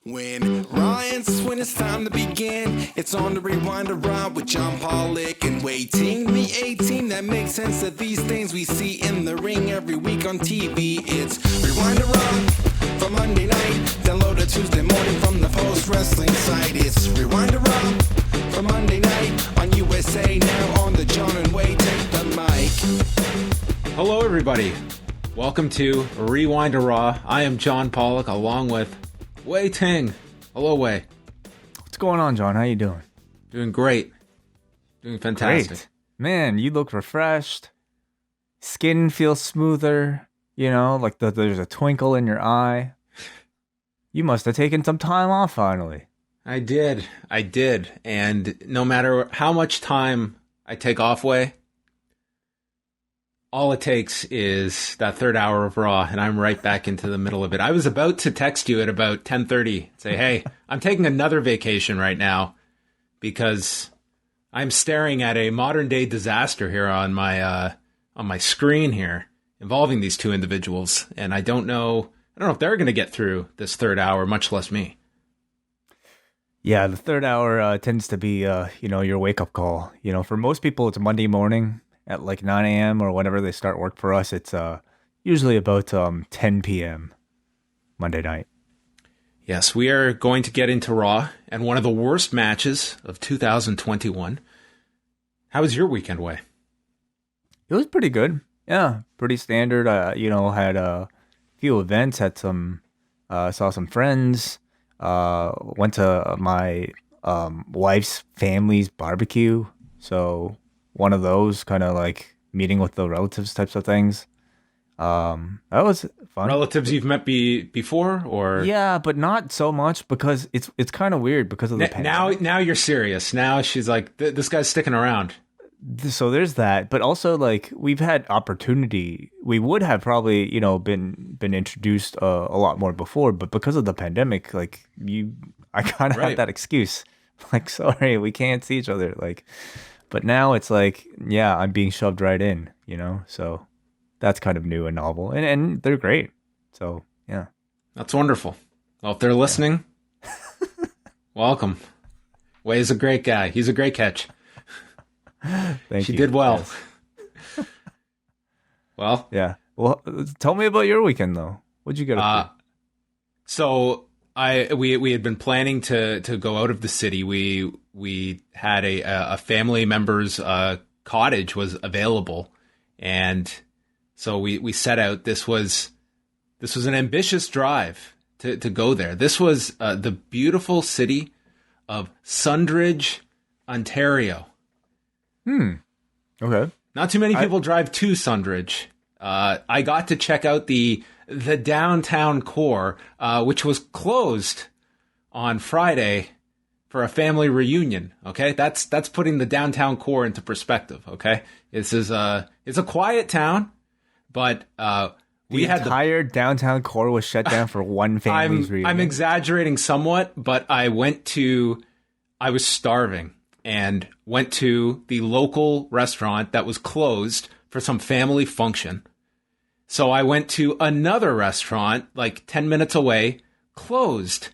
When Ryan's when it's time to begin, it's on the Rewind to Raw with John Pollock and Wai Ting. The 18 that makes sense of these things we see in the ring every week on TV. It's Rewind to Raw for Monday night. Download it Tuesday morning from the Post Wrestling site. It's Rewind to Raw for Monday night on USA Now on the John and Wai Take the mic. Hello, everybody. Welcome to Rewind to Raw. I am John Pollock along with Wai Ting. Hello, Wai. What's going on, John? How you doing? Doing great. Doing fantastic. Great. Man, you look refreshed. Skin feels smoother. You know, like there's a twinkle in your eye. You must have taken some time off finally. I did. And no matter how much time I take off, Wai, all it takes is that third hour of Raw, and I'm right back into the middle of it. I was about to text you at about 10:30, say, hey, I'm taking another vacation right now because I'm staring at a modern-day disaster here on my screen here involving these two individuals, and I don't know if they're going to get through this third hour, much less me. Yeah, the third hour tends to be, your wake-up call. You know, for most people, it's Monday morning at like 9 a.m. or whenever they start work. For us, it's usually about 10 p.m. Monday night. Yes, we are going to get into Raw and one of the worst matches of 2021. How was your weekend, Wai? It was pretty good. Yeah, pretty standard. Had a few events, had some, saw some friends, went to my wife's family's barbecue. So one of those kind of like meeting with the relatives types of things. That was fun. Relatives you've met before, or? Yeah, but not so much because it's kind of weird because of the pandemic. Now you're serious. Now she's like, this guy's sticking around. So there's that, but also like we've had opportunity. We would have probably been introduced a lot more before, but because of the pandemic, like I kind of have that excuse. Like, sorry, we can't see each other. Like. But now it's like, yeah, I'm being shoved right in, so that's kind of new and novel, and they're great. So, yeah. That's wonderful. Well, if they're listening, welcome. Wai is a great guy. He's a great catch. Thank you. She did well. Yes. Well. Yeah. Well, tell me about your weekend, though. What'd you get up to? So we had been planning to go out of the city. We had a family member's cottage was available, and so we set out. This was an ambitious drive to go there. This was the beautiful city of Sundridge, Ontario. Okay. Not too many people drive to Sundridge. I got to check out the downtown core, which was closed on Friday for a family reunion. Okay, that's putting the downtown core into perspective. Okay, it's a quiet town, but the entire downtown core was shut down for one family's reunion. I'm exaggerating somewhat, but I was starving and went to the local restaurant that was closed for some family function. So I went to another restaurant like 10 minutes away, closed.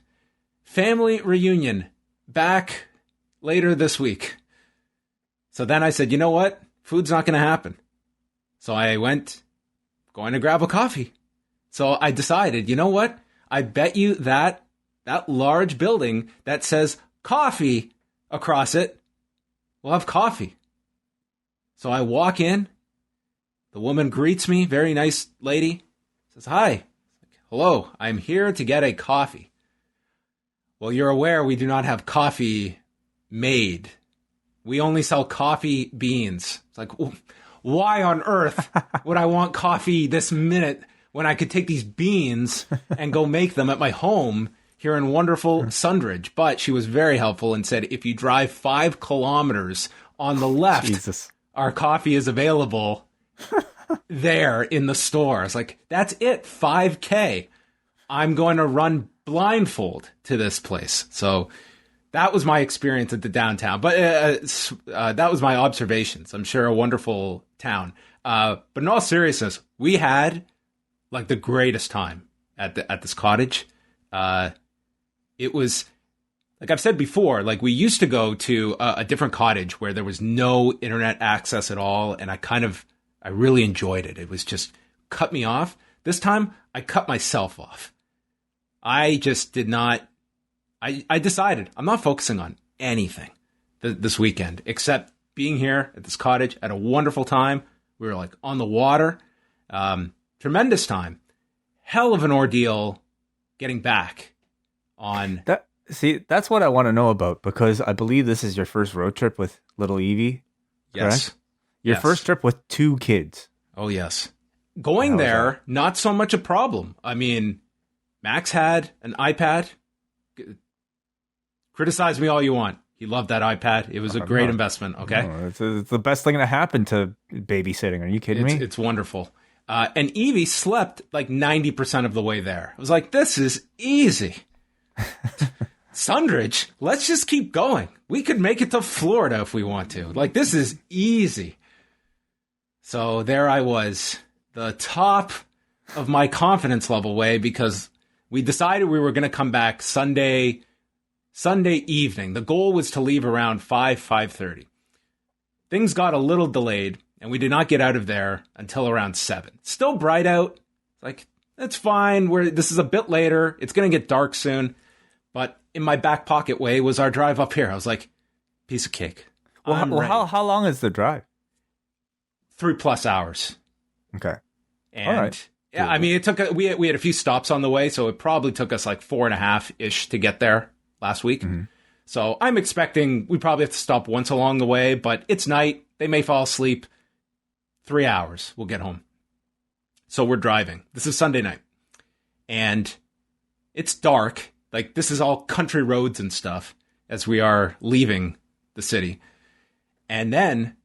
Family reunion, back later this week. So then I said, you know what? Food's not going to happen. So I going to grab a coffee. So I decided, you know what? I bet you that large building that says coffee across it will have coffee. So I walk in. The woman greets me, very nice lady, says, hi. Hello, I'm here to get a coffee. Well, you're aware we do not have coffee made. We only sell coffee beans. It's like, why on earth would I want coffee this minute when I could take these beans and go make them at my home here in wonderful Sundridge? But she was very helpful and said, if you drive 5 kilometers on the left, our coffee is available there in the store. It's like, that's it, 5K. I'm going to run blindfold to this place. So that was my experience at the downtown. But that was my observations. I'm sure a wonderful town. But in all seriousness, we had like the greatest time at this cottage. It was, like I've said before, like we used to go to a different cottage where there was no internet access at all. And I really enjoyed it. It was just cut me off. This time I cut myself off. I just did not, I decided I'm not focusing on anything this weekend except being here at this cottage at a wonderful time. We were like on the water. Tremendous time. Hell of an ordeal getting back on. That's what I want to know about, because I believe this is your first road trip with little Evie. Yes. Correct? Your first trip with 2 kids. Oh, yes. Going there, not so much a problem. I mean, Max had an iPad. Criticize me all you want. He loved that iPad. It was a great investment, okay? No, it's the best thing that happened to babysitting. Are you kidding me? It's wonderful. And Evie slept like 90% of the way there. I was like, this is easy. Sundridge, let's just keep going. We could make it to Florida if we want to. Like, this is easy. So there I was, the top of my confidence level way, because we decided we were going to come back Sunday evening. The goal was to leave around 5:30. Things got a little delayed, and we did not get out of there until around 7. Still bright out. Like, that's fine. This is a bit later. It's going to get dark soon. But in my back pocket way was our drive up here. I was like, piece of cake. Well, how long is the drive? 3+ hours. Okay. And all right. Yeah, I mean, it took we had a few stops on the way, so it probably took us like 4.5-ish to get there last week. Mm-hmm. So I'm expecting we probably have to stop once along the way, but it's night. They may fall asleep. 3 hours, we'll get home. So we're driving. This is Sunday night. And it's dark. Like, this is all country roads and stuff as we are leaving the city. And then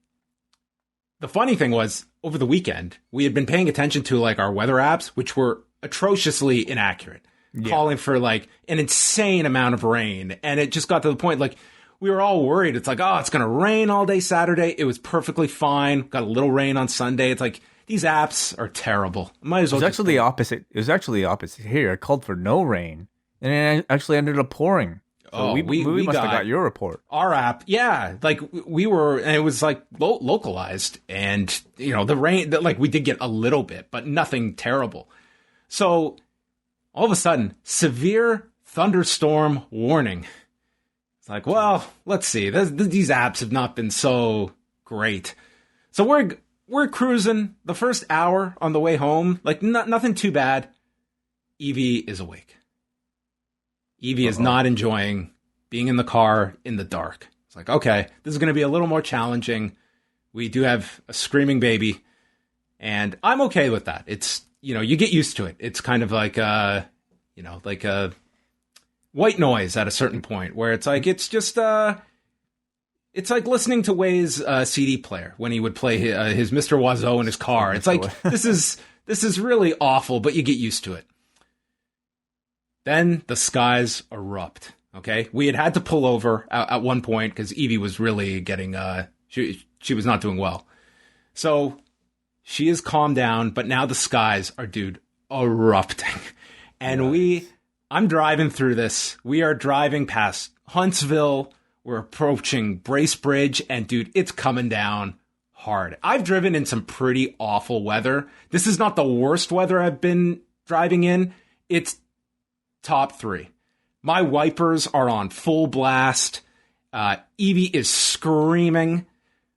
the funny thing was, over the weekend, we had been paying attention to like our weather apps, which were atrociously inaccurate, calling for like an insane amount of rain. And it just got to the point, like, we were all worried. It's like, oh, it's going to rain all day Saturday. It was perfectly fine. Got a little rain on Sunday. It's like, these apps are terrible. Might as well. It was actually the opposite. It was actually the opposite here. It called for no rain, and it actually ended up pouring. So we must have got your report. Our app, yeah, like we were, and it was like localized, and you know the rain, like we did get a little bit, but nothing terrible. So all of a sudden, severe thunderstorm warning. It's like, well, let's see. These apps have not been so great. So we're cruising the first hour on the way home, like nothing too bad. Evie is awake. Evie is not enjoying being in the car in the dark. It's like, okay, this is going to be a little more challenging. We do have a screaming baby, and I'm okay with that. It's, you know, you get used to it. It's kind of like like a white noise at a certain point where it's like, it's just, it's like listening to Wai's CD player when he would play his Mr. Oiseau in his car. It's like, this is really awful, but you get used to it. Then the skies erupt, okay? We had to pull over at one point because Evie was really getting, she was not doing well. So she is calmed down, but now the skies are, dude, erupting. And I'm driving through this. We are driving past Huntsville. We're approaching Bracebridge, and dude, it's coming down hard. I've driven in some pretty awful weather. This is not the worst weather I've been driving in. It's top 3. My wipers are on full blast. Evie is screaming.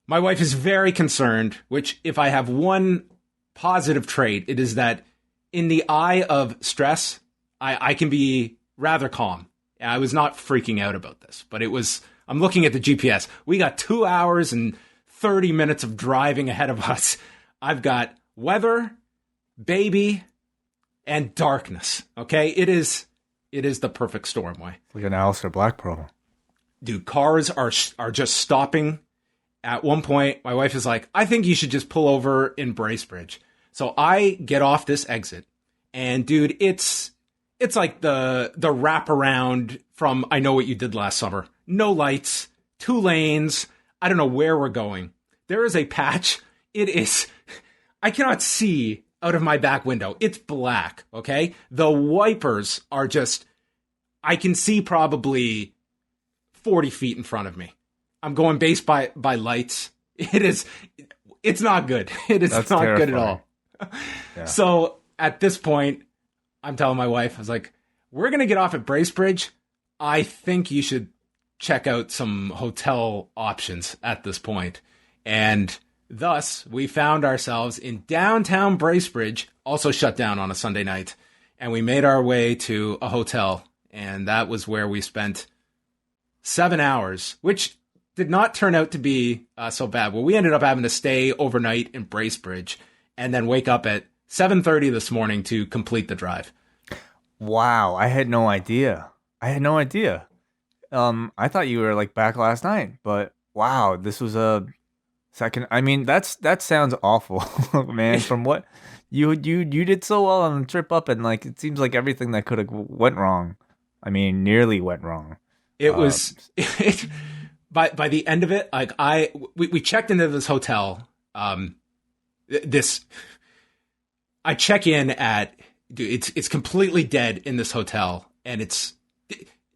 My wife is very concerned, which if I have one positive trait, it is that in the eye of stress, I can be rather calm. I was not freaking out about this, but I'm looking at the GPS. We got 2 hours and 30 minutes of driving ahead of us. I've got weather, baby, and darkness. Okay, it is the perfect storm way. Like an Alistair Black problem. Dude, cars are just stopping. At one point, my wife is like, I think you should just pull over in Bracebridge. So I get off this exit, and dude, it's like the wraparound from I Know What You Did Last Summer. No lights, 2 lanes. I don't know where we're going. There is a patch. I cannot see out of my back window. It's black, okay? The wipers are just I can see probably 40 feet in front of me. I'm going based by lights. It's not good. It is That's not terrifying. good at all. Yeah. So at this point, I'm telling my wife, I was like, we're going to get off at Bracebridge. I think you should check out some hotel options at this point. And thus, we found ourselves in downtown Bracebridge, also shut down on a Sunday night. And we made our way to a hotel. And that was where we spent 7 hours, which did not turn out to be so bad. Well, we ended up having to stay overnight in Bracebridge and then wake up at 7:30 this morning to complete the drive. Wow, I had no idea. I thought you were like back last night, but wow, this was a second. I mean, that sounds awful, man. From what you did so well on the trip up, and like it seems like everything that could have went wrong. I mean, nearly went wrong. It was by the end of it, like we checked into this hotel. I check in at, dude, it's completely dead in this hotel, and it's.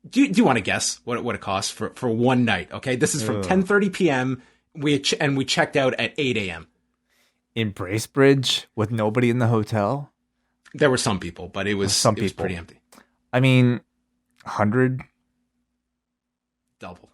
Do you want to guess what it costs for one night? Okay, this is from 10:30 p.m. We checked out at 8 a.m. in Bracebridge with nobody in the hotel. There were some people, but it was pretty empty. I mean, 100, Double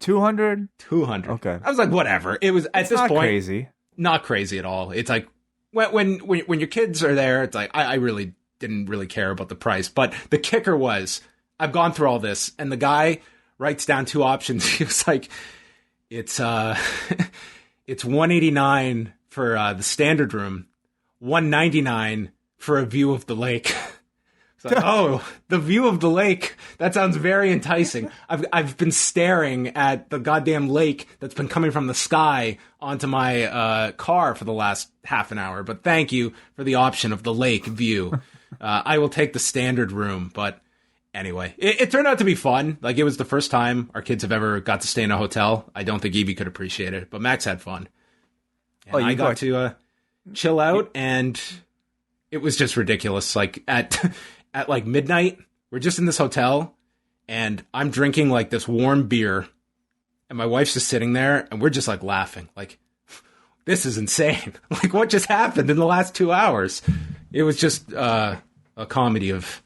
200, 200. Okay, I was like, whatever. It was at this point crazy. Not crazy at all. It's like when your kids are there, it's like I really didn't really care about the price, but the kicker was. I've gone through all this, and the guy writes down two options. He was like, it's $189 for the standard room, $199 for a view of the lake. It's like, oh, the view of the lake. That sounds very enticing. I've been staring at the goddamn lake that's been coming from the sky onto my car for the last half an hour. But thank you for the option of the lake view. I will take the standard room, but. Anyway, it turned out to be fun. Like, it was the first time our kids have ever got to stay in a hotel. I don't think Evie could appreciate it, but Max had fun. And I got to chill out, and it was just ridiculous. Like, at like midnight, we're just in this hotel, and I'm drinking, like, this warm beer, and my wife's just sitting there, and we're just, like, laughing. Like, this is insane. Like, what just happened in the last 2 hours? It was just a comedy of...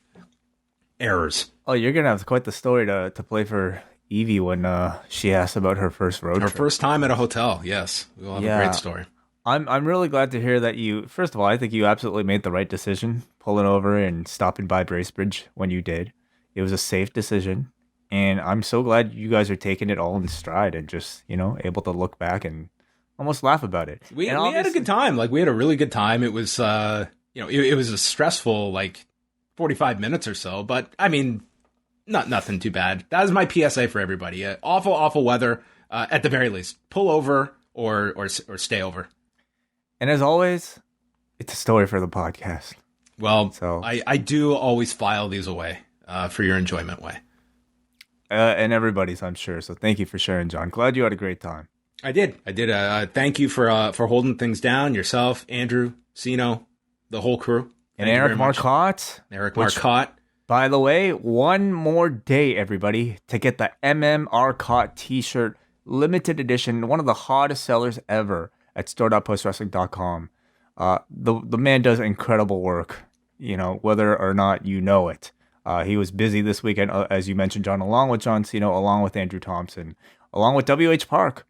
errors. Oh, you're gonna have quite the story to play for Evie when she asks about her first road trip. Her first time at a hotel. Yes, we'll have a great story. I'm really glad to hear that you. First of all, I think you absolutely made the right decision pulling over and stopping by Bracebridge when you did. It was a safe decision, and I'm so glad you guys are taking it all in stride and just able to look back and almost laugh about it. We had a good time. Like, we had a really good time. It was it was a stressful 45 minutes or so, but I mean, nothing too bad. That was my PSA for everybody. Awful weather. At the very least, pull over or stay over. And as always, it's a story for the podcast. Well, so I do always file these away for your enjoyment way. And everybody's, I'm sure. So thank you for sharing, John. Glad you had a great time. I did. Thank you for holding things down. Yourself, Andrew, Sino, the whole crew. And Eric Marcotte. By the way, one more day, everybody, to get the Marcotte t-shirt, limited edition, one of the hottest sellers ever at store.postwrestling.com. The man does incredible work, whether or not you know it. He was busy this weekend, as you mentioned, John, along with John Cena, along with Andrew Thompson, along with W.H. Park,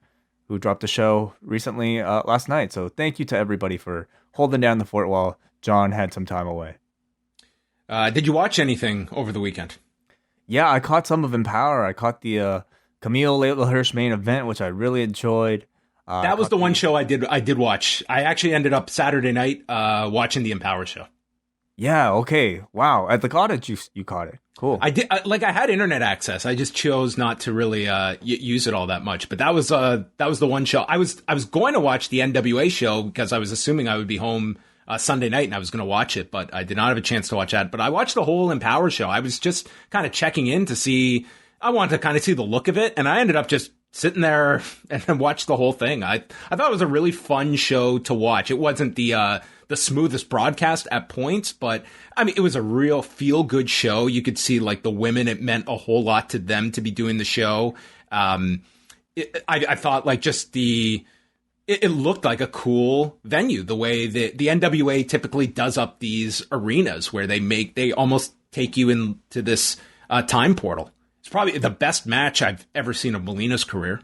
who dropped a show recently last night. So thank you to everybody for holding down the fort while John had some time away. Did you watch anything over the weekend? Yeah, I caught some of EmPowerrr. I caught the Camille Layla Hirsch main event, which I really enjoyed. That was the one show I did watch. I actually ended up Saturday night watching the EmPowerrr show. Yeah, okay. Wow. At the cottage, you caught it. Cool. I did. I had internet access. I just chose not to really use it all that much. But that was the one show. I was going to watch the NWA show because I was assuming I would be home Sunday night and I was going to watch it, but I did not have a chance to watch that. But I watched the whole EmPowerrr show. I was just kind of checking in to see. I wanted to kind of see the look of it, and I ended up just sitting there and watched the whole thing. I thought it was a really fun show to watch. It wasn't the smoothest broadcast at points, but I mean, it was a real feel-good show. You could see like the women, it meant a whole lot to them to be doing the show. I thought like just it looked like a cool venue, the way the NWA typically does up these arenas where they almost take you into this time portal. It's probably the best match I've ever seen of Melina's career.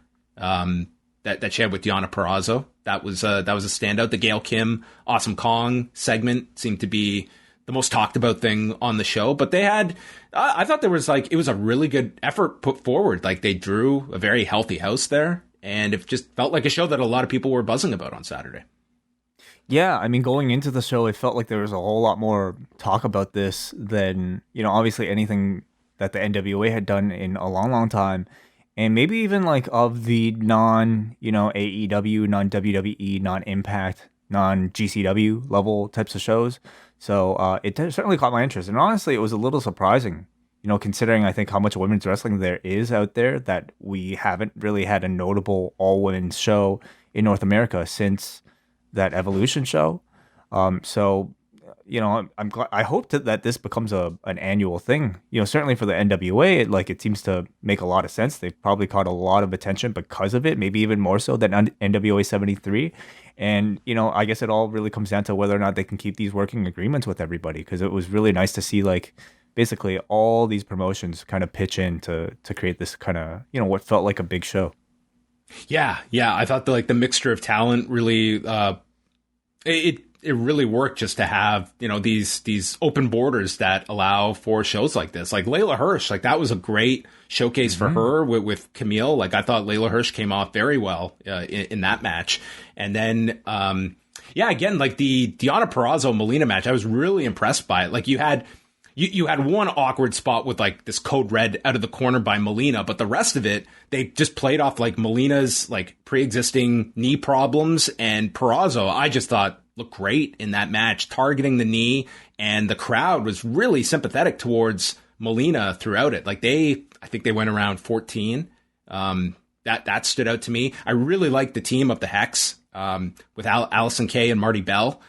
That she had with Deonna Purrazzo. That was a standout. The Gail Kim, Awesome Kong segment seemed to be the most talked about thing on the show. But they had, I thought there was it was a really good effort put forward. Like they drew a very healthy house there, and it just felt like a show that a lot of people were buzzing about on Saturday. Yeah, I mean, going into the show, it felt like there was a whole lot more talk about this than, obviously anything that the NWA had done in a long, long time. And maybe even like of the AEW, non-WWE, non-Impact, non-GCW level types of shows. So it certainly caught my interest. And honestly, it was a little surprising, considering I think how much women's wrestling there is out there, that we haven't really had a notable all-women's show in North America since that Evolution show. I'm glad, I hope that this becomes an annual thing. Certainly for the NWA, it seems to make a lot of sense. They've probably caught a lot of attention because of it, maybe even more so than NWA 73. And, I guess it all really comes down to whether or not they can keep these working agreements with everybody, because it was really nice to see basically all these promotions kind of pitch in to create this kind of, what felt like a big show. Yeah. I thought the mixture of talent really, it really worked just to have, these open borders that allow for shows like this. Like Layla Hirsch, that was a great showcase for her with Camille. I thought Layla Hirsch came off very well in that match. And then, again, the Deonna Purrazzo Melina match, I was really impressed by it. You had one awkward spot with this code red out of the corner by Melina, but the rest of it, they just played off Melina's pre-existing knee problems, and Purrazzo, I just thought, looked great in that match, targeting the knee, and the crowd was really sympathetic towards Melina throughout it. I think they went around 14. That stood out to me. I really liked the team of the Hex with Allison Kay and Marty Bell.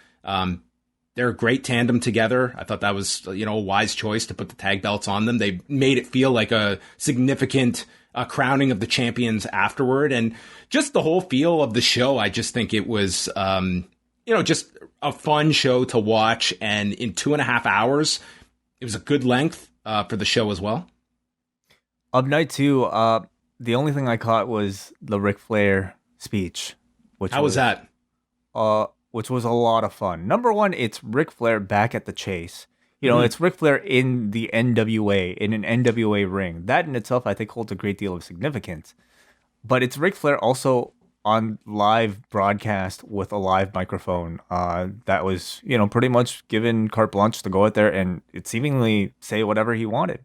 They're a great tandem together. I thought that was, a wise choice to put the tag belts on them. They made it feel like a significant crowning of the champions afterward. And just the whole feel of the show, I just think it was, just a fun show to watch. And in 2.5 hours, it was a good length for the show as well. Of night two, the only thing I caught was the Ric Flair speech. How was that? Which was a lot of fun. Number one, it's Ric Flair back at the chase. It's Ric Flair in the NWA, in an NWA ring. That in itself, I think, holds a great deal of significance. But it's Ric Flair also on live broadcast with a live microphone that was, pretty much given carte blanche to go out there and it seemingly say whatever he wanted.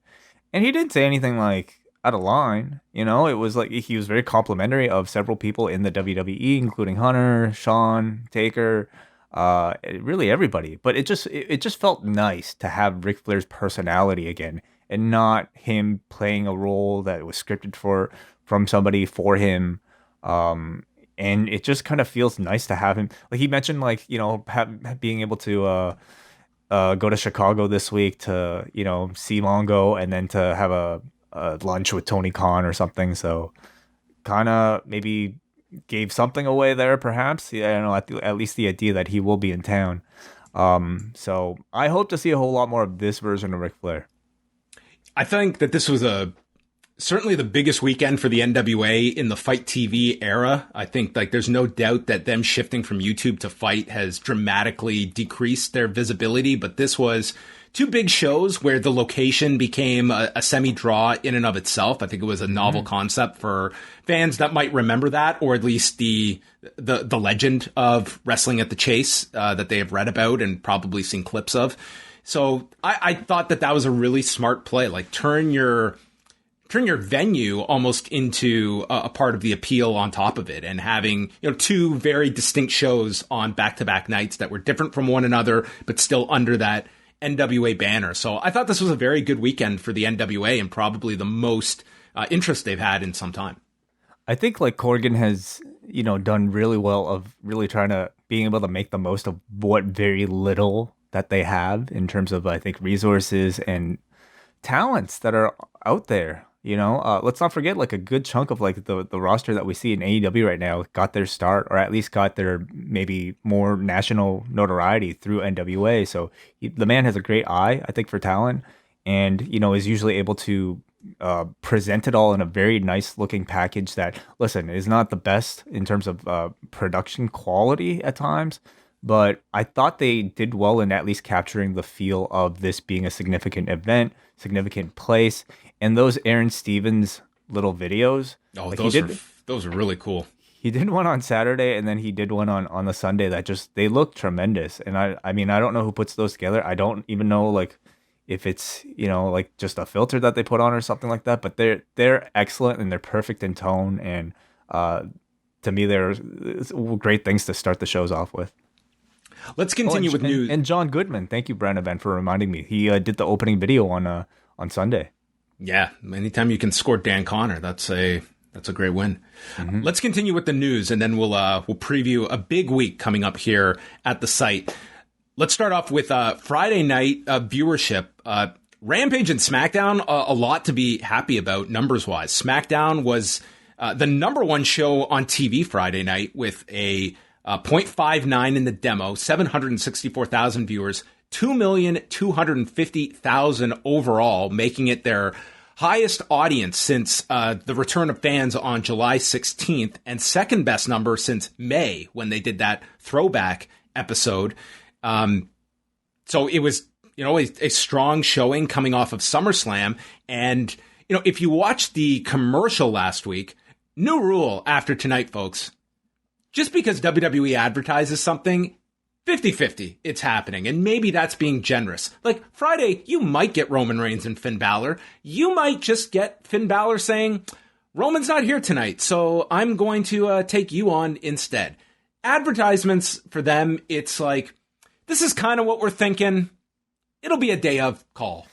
And he didn't say anything out of line. It was he was very complimentary of several people in the WWE, including Hunter, Shawn, Taker, really everybody. But it just felt nice to have Ric Flair's personality again, and not him playing a role that was scripted from somebody for him. And it just kind of feels nice to have him. He mentioned being able to go to Chicago this week to see Mongo, and then to have a lunch with Tony Khan or something. So kind of maybe gave something away there, perhaps. I don't know, at least the idea that he will be in town. So I hope to see a whole lot more of this version of Ric Flair. I think that this was certainly the biggest weekend for the NWA in the Fight TV era. I think there's no doubt that them shifting from YouTube to Fight has dramatically decreased their visibility, but this was two big shows where the location became a semi-draw in and of itself. I think it was a novel concept for fans that might remember that, or at least the legend of Wrestling at the Chase that they have read about and probably seen clips of. So I thought that was a really smart play. Turn your venue almost into a part of the appeal on top of it, and having, two very distinct shows on back-to-back nights that were different from one another, but still under that NWA banner. So I thought this was a very good weekend for the NWA, and probably the most interest they've had in some time. I think like Corgan has, done really well of really being able to make the most of what very little that they have in terms of, I think, resources and talents that are out there. Let's not forget like a good chunk of like the roster that we see in AEW right now got their start, or at least got their maybe more national notoriety through NWA. So the man has a great eye, I think, for talent, and is usually able to present it all in a very nice looking package that, listen, is not the best in terms of production quality at times, but I thought they did well in at least capturing the feel of this being a significant event, significant place. And those Aaron Stevens little videos, like those are really cool. He did one on Saturday, and then he did one on the Sunday that they look tremendous. And I mean, I don't know who puts those together. I don't even know like if it's like just a filter that they put on or something like that. But they're excellent, and they're perfect in tone. And to me, they're great things to start the shows off with. Let's continue with news. And John Goodman, thank you, Brandon Van, for reminding me. He did the opening video on Sunday. Yeah, anytime you can score Dan Connor, that's a great win. Mm-hmm. Let's continue with the news, and then we'll preview a big week coming up here at the site. Let's start off with Friday night viewership. Rampage and SmackDown, a lot to be happy about numbers-wise. SmackDown was the number one show on TV Friday night with a 0.59 in the demo, 764,000 viewers, 2,250,000 overall, making it their highest audience since the return of fans on July 16th, and second best number since May when they did that throwback episode. So it was, a strong showing coming off of SummerSlam. And, if you watched the commercial last week, new rule after tonight, folks, just because WWE advertises something, 50-50, it's happening. And maybe that's being generous. Like Friday, you might get Roman Reigns and Finn Balor. You might just get Finn Balor saying, Roman's not here tonight, so I'm going to take you on instead. Advertisements for them, it's like, this is kind of what we're thinking. It'll be a day of call.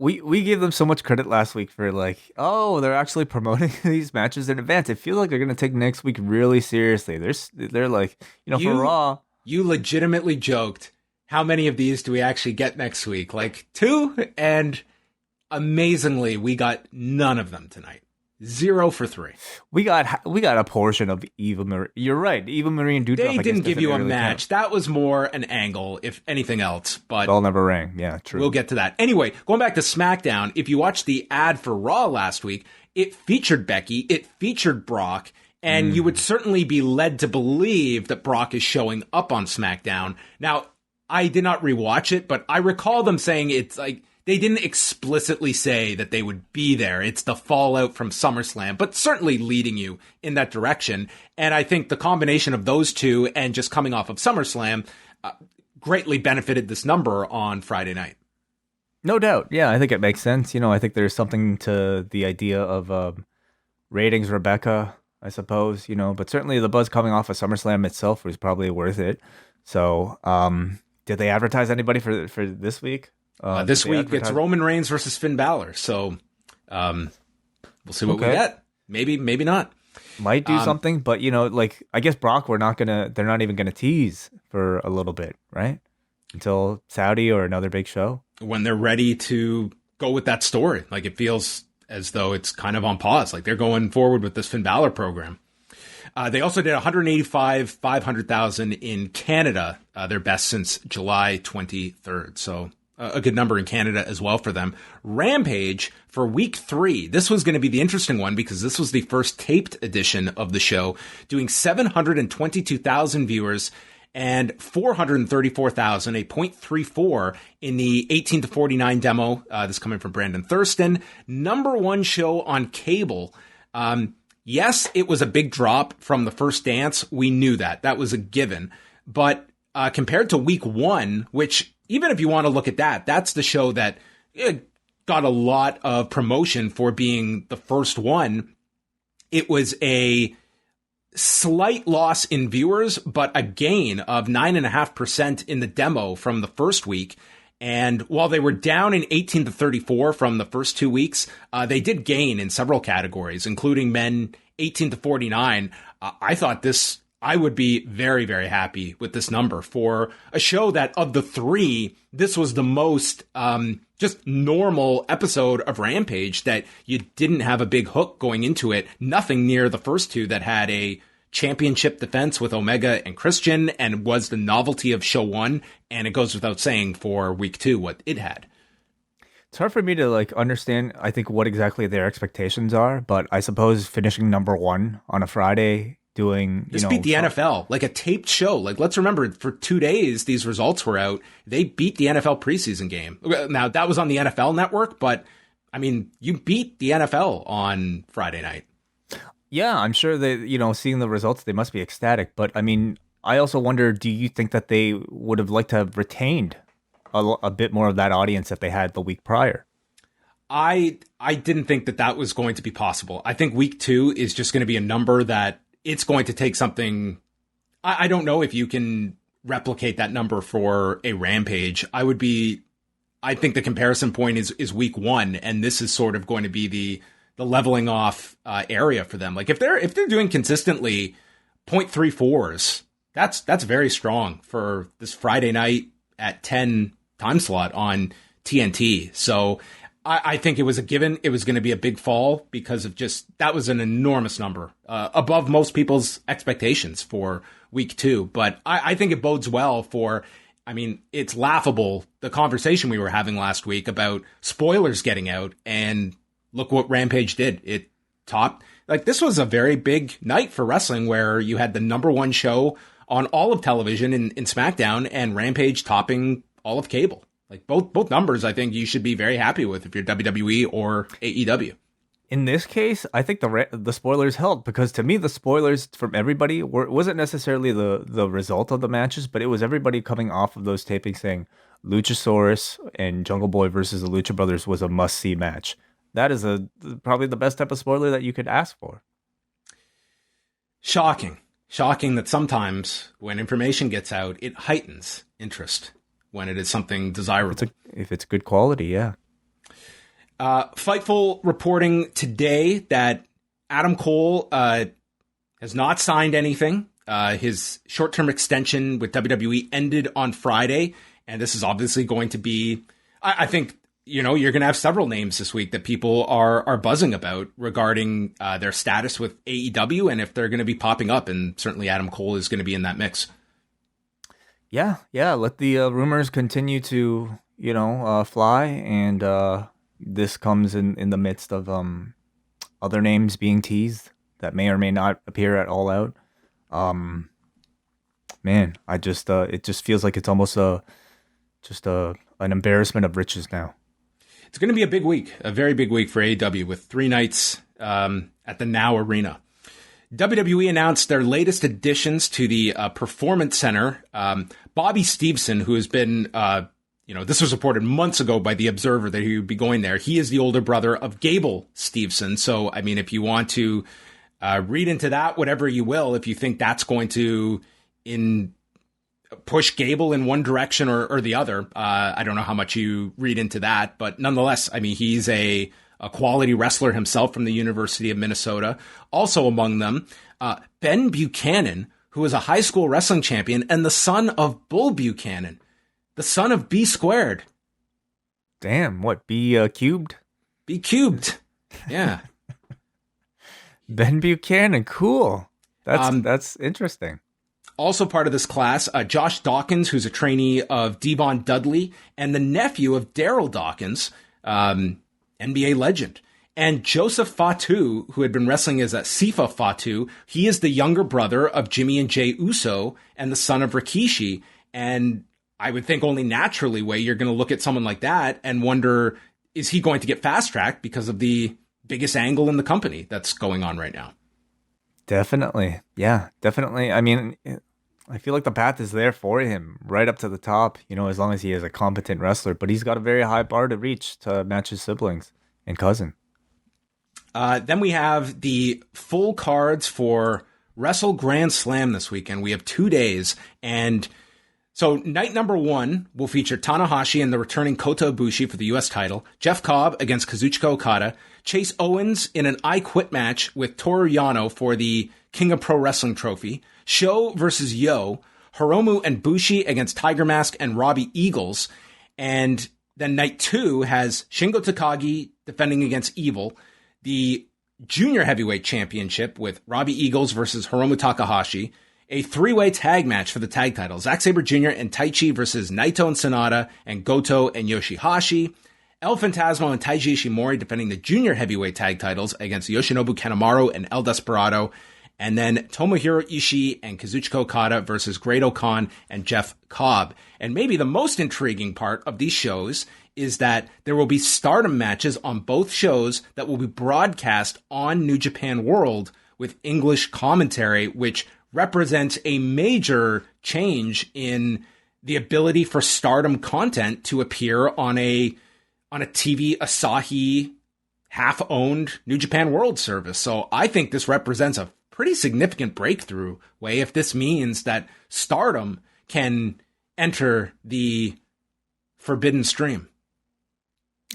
We gave them so much credit last week for like, oh, they're actually promoting these matches in advance. I feel like they're going to take next week really seriously. They're like, for Raw. You legitimately joked, how many of these do we actually get next week? Like 2? And amazingly, we got none of them tonight. 0 for 3. We got a portion of Eva Marie. You're right. Eva Marie and Doudrop. They didn't give you a match. That was more an angle, if anything else. But bell never rang. Yeah, true. We'll get to that. Anyway, going back to SmackDown, if you watched the ad for Raw last week, it featured Becky. It featured Brock. And you would certainly be led to believe that Brock is showing up on SmackDown. Now, I did not rewatch it, but I recall them saying it's like they didn't explicitly say that they would be there. It's the fallout from SummerSlam, but certainly leading you in that direction. And I think the combination of those two and just coming off of SummerSlam greatly benefited this number on Friday night. No doubt. Yeah, I think it makes sense. I think there's something to the idea of ratings Rebecca, I suppose, but certainly the buzz coming off of SummerSlam itself was probably worth it. So, did they advertise anybody for this week? This week it's Roman Reigns versus Finn Balor. So, we'll see what we get. Maybe not. Might do something, but I guess Brock, they're not even gonna tease for a little bit, right? Until Saudi or another big show. When they're ready to go with that story. Like it feels as though it's kind of on pause. Like they're going forward with this Finn Balor program. They also did 500,000 in Canada, their best since July 23rd. So a good number in Canada as well for them. Rampage for week 3. This was going to be the interesting one because this was the first taped edition of the show, doing 722,000 viewers and 434,000, a 0.34 in the 18 to 49 demo. This coming from Brandon Thurston. Number 1 show on cable. Yes, it was a big drop from the first dance. We knew that. That was a given. But compared to week 1, which even if you want to look at that, that's the show that got a lot of promotion for being the first one. It was a slight loss in viewers, but a gain of 9.5% in the demo from the first week. And while they were down in 18 to 34 from the first 2 weeks, they did gain in several categories, including men 18-49. I thought I would be very, very happy with this number for a show that of the three, this was the most just normal episode of Rampage, that you didn't have a big hook going into it. Nothing near the first two that had a championship defense with Omega and Christian and was the novelty of show one. And it goes without saying for week 2 what it had. It's hard for me to like understand, I think, what exactly their expectations are, but I suppose finishing number 1 on a Friday, doing, this beat the NFL, like a taped show. Like, let's remember, for 2 days, these results were out. They beat the NFL preseason game. Now, that was on the NFL network, but I mean, you beat the NFL on Friday night. Yeah, I'm sure that, seeing the results, they must be ecstatic. But I mean, I also wonder, do you think that they would have liked to have retained a bit more of that audience that they had the week prior? I didn't think that was going to be possible. I think week 2 is just going to be a number that it's going to take something. I don't know if you can replicate that number for a Rampage. I think the comparison point is week 1, and this is sort of going to be the leveling off area for them. Like if they're doing consistently 0.34s, that's very strong for this Friday night at 10 time slot on TNT. So I think it was a given. It was going to be a big fall because of that was an enormous number, above most people's expectations for week 2. But I think it bodes well for, I mean, it's laughable, the conversation we were having last week about spoilers getting out, and look what Rampage did. It topped, like, this was a very big night for wrestling where you had the number 1 show on all of television in SmackDown, and Rampage topping all of cable. Like, both numbers, I think you should be very happy with if you're WWE or AEW. In this case, I think the spoilers helped, because to me, the spoilers from everybody wasn't necessarily the result of the matches, but it was everybody coming off of those tapings saying Luchasaurus and Jungle Boy versus the Lucha Brothers was a must-see match. That is probably the best type of spoiler that you could ask for. Shocking that sometimes when information gets out, it heightens interest when it is something desirable. If it's good quality, yeah. Fightful reporting today that Adam Cole has not signed anything. His short-term extension with WWE ended on Friday, and this is obviously going to be, I think, you're going to have several names this week that people are buzzing about regarding their status with AEW and if they're going to be popping up, and certainly Adam Cole is going to be in that mix. Yeah. Let the rumors continue to, fly, and this comes in the midst of other names being teased that may or may not appear at All Out. Man, it just feels like it's almost an embarrassment of riches now. It's going to be a big week, a very big week for AEW with 3 nights at the Now Arena. WWE announced their latest additions to the Performance Center. Bobby Stevenson, who has been, this was reported months ago by The Observer that he would be going there. He is the older brother of Gable Stevenson. So, I mean, if you want to read into that, whatever you will, if you think that's going to push Gable in one direction or the other, I don't know how much you read into that. But nonetheless, I mean, he's a quality wrestler himself from the University of Minnesota. Also among them, Ben Buchanan, who is a high school wrestling champion and the son of Bull Buchanan, the son of B squared. Damn, what, B cubed? B cubed, yeah. Ben Buchanan, cool. That's interesting. Also part of this class, Josh Dawkins, who's a trainee of Devon Dudley and the nephew of Daryl Dawkins, NBA legend. And Joseph Fatu, who had been wrestling as a Sifa Fatu, he is the younger brother of Jimmy and Jay Uso and the son of Rikishi. And I would think only naturally, Way, you're going to look at someone like that and wonder, is he going to get fast-tracked because of the biggest angle in the company that's going on right now? Definitely. Yeah, definitely. I mean, I feel like the path is there for him right up to the top, as long as he is a competent wrestler. But he's got a very high bar to reach to match his siblings and cousin. Then we have the full cards for Wrestle Grand Slam this weekend. We have 2 days. And so night number 1 will feature Tanahashi and the returning Kota Ibushi for the U.S. title, Jeff Cobb against Kazuchika Okada, Chase Owens in an I Quit match with Toru Yano for the King of Pro Wrestling trophy. Sho versus Yo. Hiromu and Bushi against Tiger Mask and Robbie Eagles. And then night 2 has Shingo Takagi defending against Evil. The Junior Heavyweight Championship with Robbie Eagles versus Hiromu Takahashi. A 3-way tag match for the tag titles. Zack Sabre Jr. and Taichi versus Naito and Sonata and Goto and Yoshihashi. El Phantasmo and Taiji Ishimori defending the Junior Heavyweight tag titles against Yoshinobu Kanemaru and El Desperado. And then Tomohiro Ishii and Kazuchika Okada versus Great Khan and Jeff Cobb. And maybe the most intriguing part of these shows is that there will be Stardom matches on both shows that will be broadcast on New Japan World with English commentary, which represents a major change in the ability for Stardom content to appear on a TV Asahi half-owned New Japan World service. So I think this represents a pretty significant breakthrough way if this means that Stardom can enter the forbidden stream.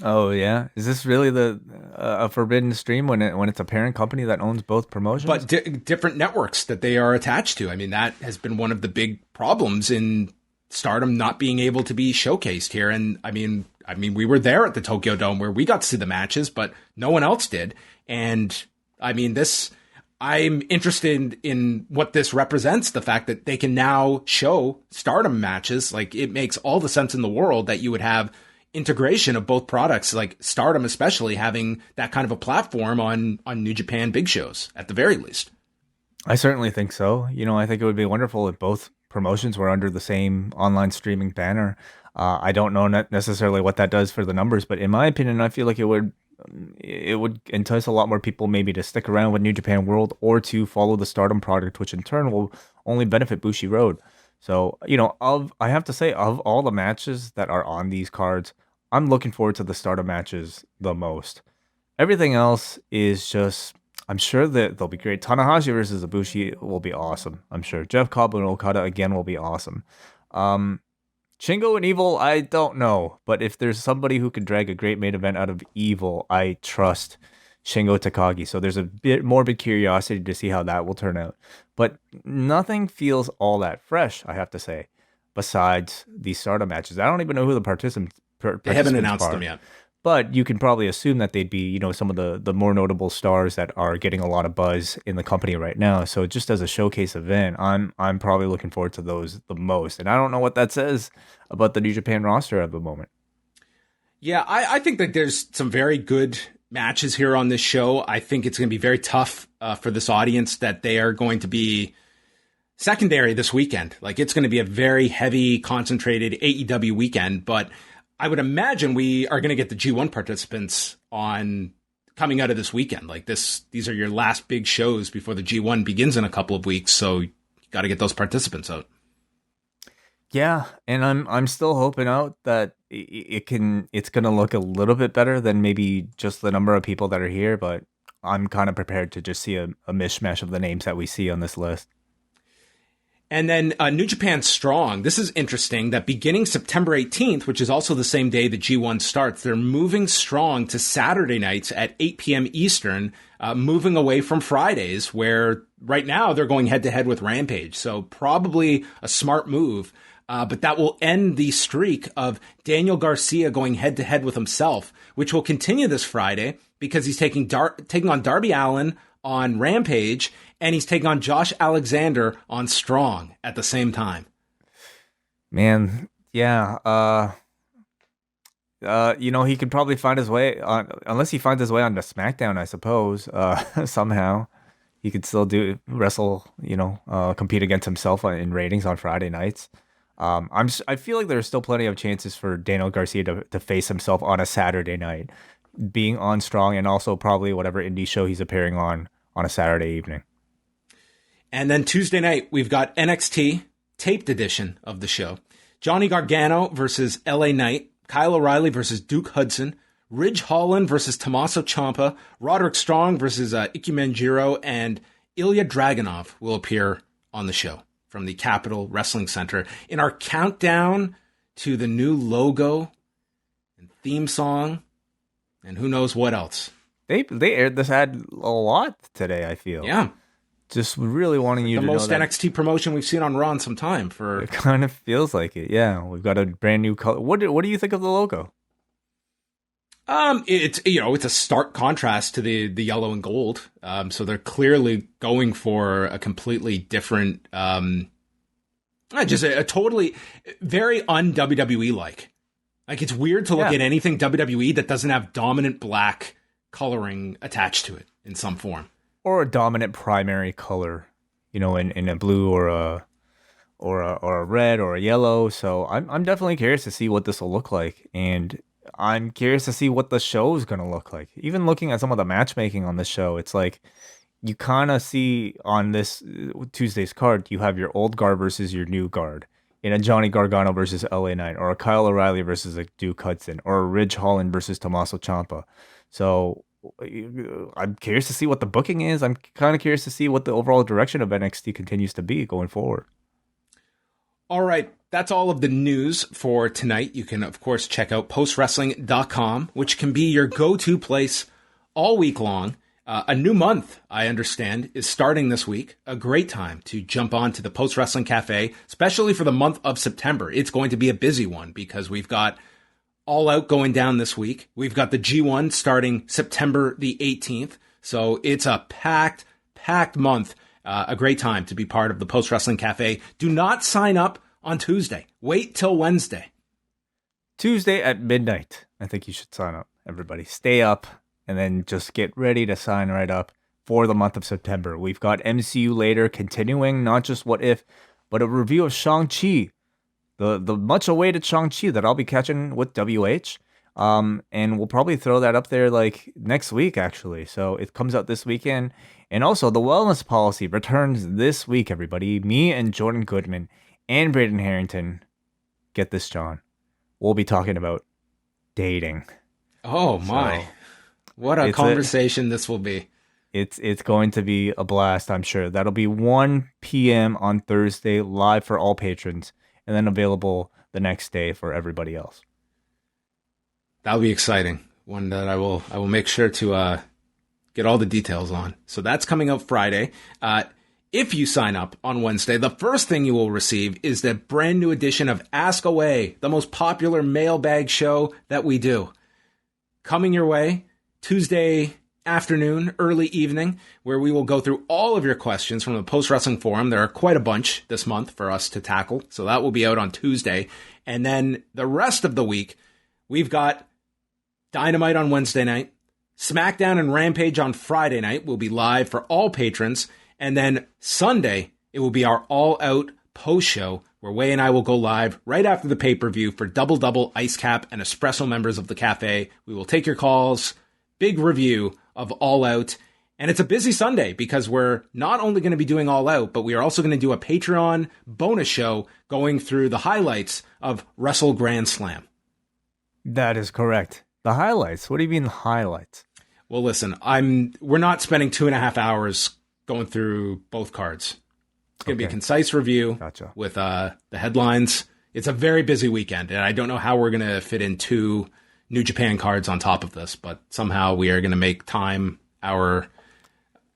Oh yeah, is this really a forbidden stream when it's a parent company that owns both promotions? But different networks that they are attached to. I mean, that has been one of the big problems in Stardom not being able to be showcased here. And I mean, we were there at the Tokyo Dome where we got to see the matches, but no one else did. And I mean, I'm interested in what this represents, the fact that they can now show Stardom matches. Like, it makes all the sense in the world that you would have integration of both products, like Stardom especially having that kind of a platform on New Japan big shows at the very least. I certainly think so. You know, I think it would be wonderful if both promotions were under the same online streaming banner. I don't know necessarily what that does for the numbers, but in my opinion, I feel like it would entice a lot more people maybe to stick around with New Japan World or to follow the Stardom product, which in turn will only benefit Bushi Road. So, you know, I have to say, of all the matches that are on these cards, I'm looking forward to the Stardom matches the most. Everything else is just, I'm sure that they'll be great. Tanahashi versus Ibushi will be awesome, I'm sure. Jeff Cobb and Okada again will be awesome. Shingo and Evil, I don't know. But if there's somebody who can drag a great main event out of Evil, I trust Shingo Takagi. So there's a bit morbid curiosity to see how that will turn out. But nothing feels all that fresh, I have to say, besides these Stardom matches. I don't even know who the participants They haven't announced them yet. But you can probably assume that they'd be, you know, some of the more notable stars that are getting a lot of buzz in the company right now. So just as a showcase event, I'm probably looking forward to those the most. And I don't know what that says about the New Japan roster at the moment. Yeah, I think that there's some very good matches here on this show. I think it's going to be very tough for this audience that they are going to be secondary this weekend. Like, it's going to be a very heavy, concentrated AEW weekend, but I would imagine we are going to get the G1 participants on coming out of this weekend. Like, these are your last big shows before the G1 begins in a couple of weeks. So you got to get those participants out. Yeah, and I'm still hoping out that it's going to look a little bit better than maybe just the number of people that are here. But I'm kind of prepared to just see a mishmash of the names that we see on this list. And then New Japan Strong. This is interesting that beginning September 18th, which is also the same day the G1 starts, they're moving Strong to Saturday nights at 8 p.m. Eastern, moving away from Fridays, where right now they're going head-to-head with Rampage. So probably a smart move. But that will end the streak of Daniel Garcia going head-to-head with himself, which will continue this Friday because he's taking on Darby Allin on Rampage, and he's taking on Josh Alexander on Strong at the same time. Man, yeah. You know, he could probably find his way on, unless he finds his way onto SmackDown, I suppose. Somehow he could still wrestle, you know, compete against himself in ratings on Friday nights. I feel like there's still plenty of chances for Daniel Garcia to face himself on a Saturday night, being on Strong, and also probably whatever indie show he's appearing on a Saturday evening. And then Tuesday night, we've got NXT, taped edition of the show. Johnny Gargano versus LA Knight, Kyle O'Reilly versus Duke Hudson, Ridge Holland versus Tommaso Ciampa, Roderick Strong versus Ike Manjiro, and Ilya Dragunov will appear on the show from the Capitol Wrestling Center in our countdown to the new logo and theme song and who knows what else. They aired this ad a lot today, I feel. Yeah. Just really wanting you to know that. The most NXT promotion we've seen on Raw in some time. It kind of feels like it, yeah. We've got a brand new color. What do you think of the logo? It's a stark contrast to the yellow and gold. So they're clearly going for a completely different, just a totally very un-WWE like. Like, it's weird to look at anything WWE that doesn't have dominant black coloring attached to it in some form. Or a dominant primary color, in a blue or a red or a yellow. So I'm definitely curious to see what this will look like, and I'm curious to see what the show is going to look like. Even looking at some of the matchmaking on the show, it's like you kind of see on this Tuesday's card, you have your old guard versus your new guard, in a Johnny Gargano versus LA Knight, or a Kyle O'Reilly versus a Duke Hudson, or a Ridge Holland versus Tommaso Ciampa. So I'm curious to see what the booking is. I'm kind of curious to see what the overall direction of NXT continues to be going forward. All right, that's all of the news for tonight. You can, of course, check out postwrestling.com, which can be your go-to place all week long. A new month, I understand, is starting this week. A great time to jump on to the Post Wrestling Cafe, especially for the month of September. It's going to be a busy one because we've got All Out going down this week. We've got the G1 starting September the 18th. So it's a packed month. A great time to be part of the Post Wrestling Cafe. Do not sign up on Tuesday. Wait till Wednesday. Tuesday at midnight. I think you should sign up, everybody. Stay up and then just get ready to sign right up for the month of September. We've got MCU later, continuing not just What If, but a review of Shang-Chi. The much awaited Shang-Chi that I'll be catching with WH. And we'll probably throw that up there like next week, actually. So it comes out this weekend. And also, the wellness policy returns this week, everybody. Me and Jordan Goodman and Braden Harrington, get this, John, we'll be talking about dating. Oh, my. So, what a conversation this will be. It's going to be a blast, I'm sure. That'll be 1 p.m. on Thursday, live for all patrons, and then available the next day for everybody else. That'll be exciting. One that I will make sure to get all the details on. So that's coming out Friday. If you sign up on Wednesday, the first thing you will receive is the brand new edition of Ask Away, the most popular mailbag show that we do. Coming your way Tuesday afternoon, early evening, where we will go through all of your questions from the Post Wrestling Forum. There are quite a bunch this month for us to tackle. So that will be out on Tuesday. And then the rest of the week, we've got Dynamite on Wednesday night. SmackDown and Rampage on Friday night will be live for all patrons. And then Sunday, it will be our all-out post-show where Wai and I will go live right after the pay-per-view for Double Ice Cap and Espresso members of the cafe. We will take your calls, big review of All Out. And it's a busy Sunday because we're not only going to be doing All Out, but we are also going to do a Patreon bonus show going through the highlights of Wrestle Grand Slam. That is correct. The highlights? What do you mean the highlights? Well, listen, we're not spending 2.5 hours going through both cards. It's going to be a concise review with the headlines. It's a very busy weekend, and I don't know how we're going to fit in 2 New Japan cards on top of this, but somehow we are going to make time our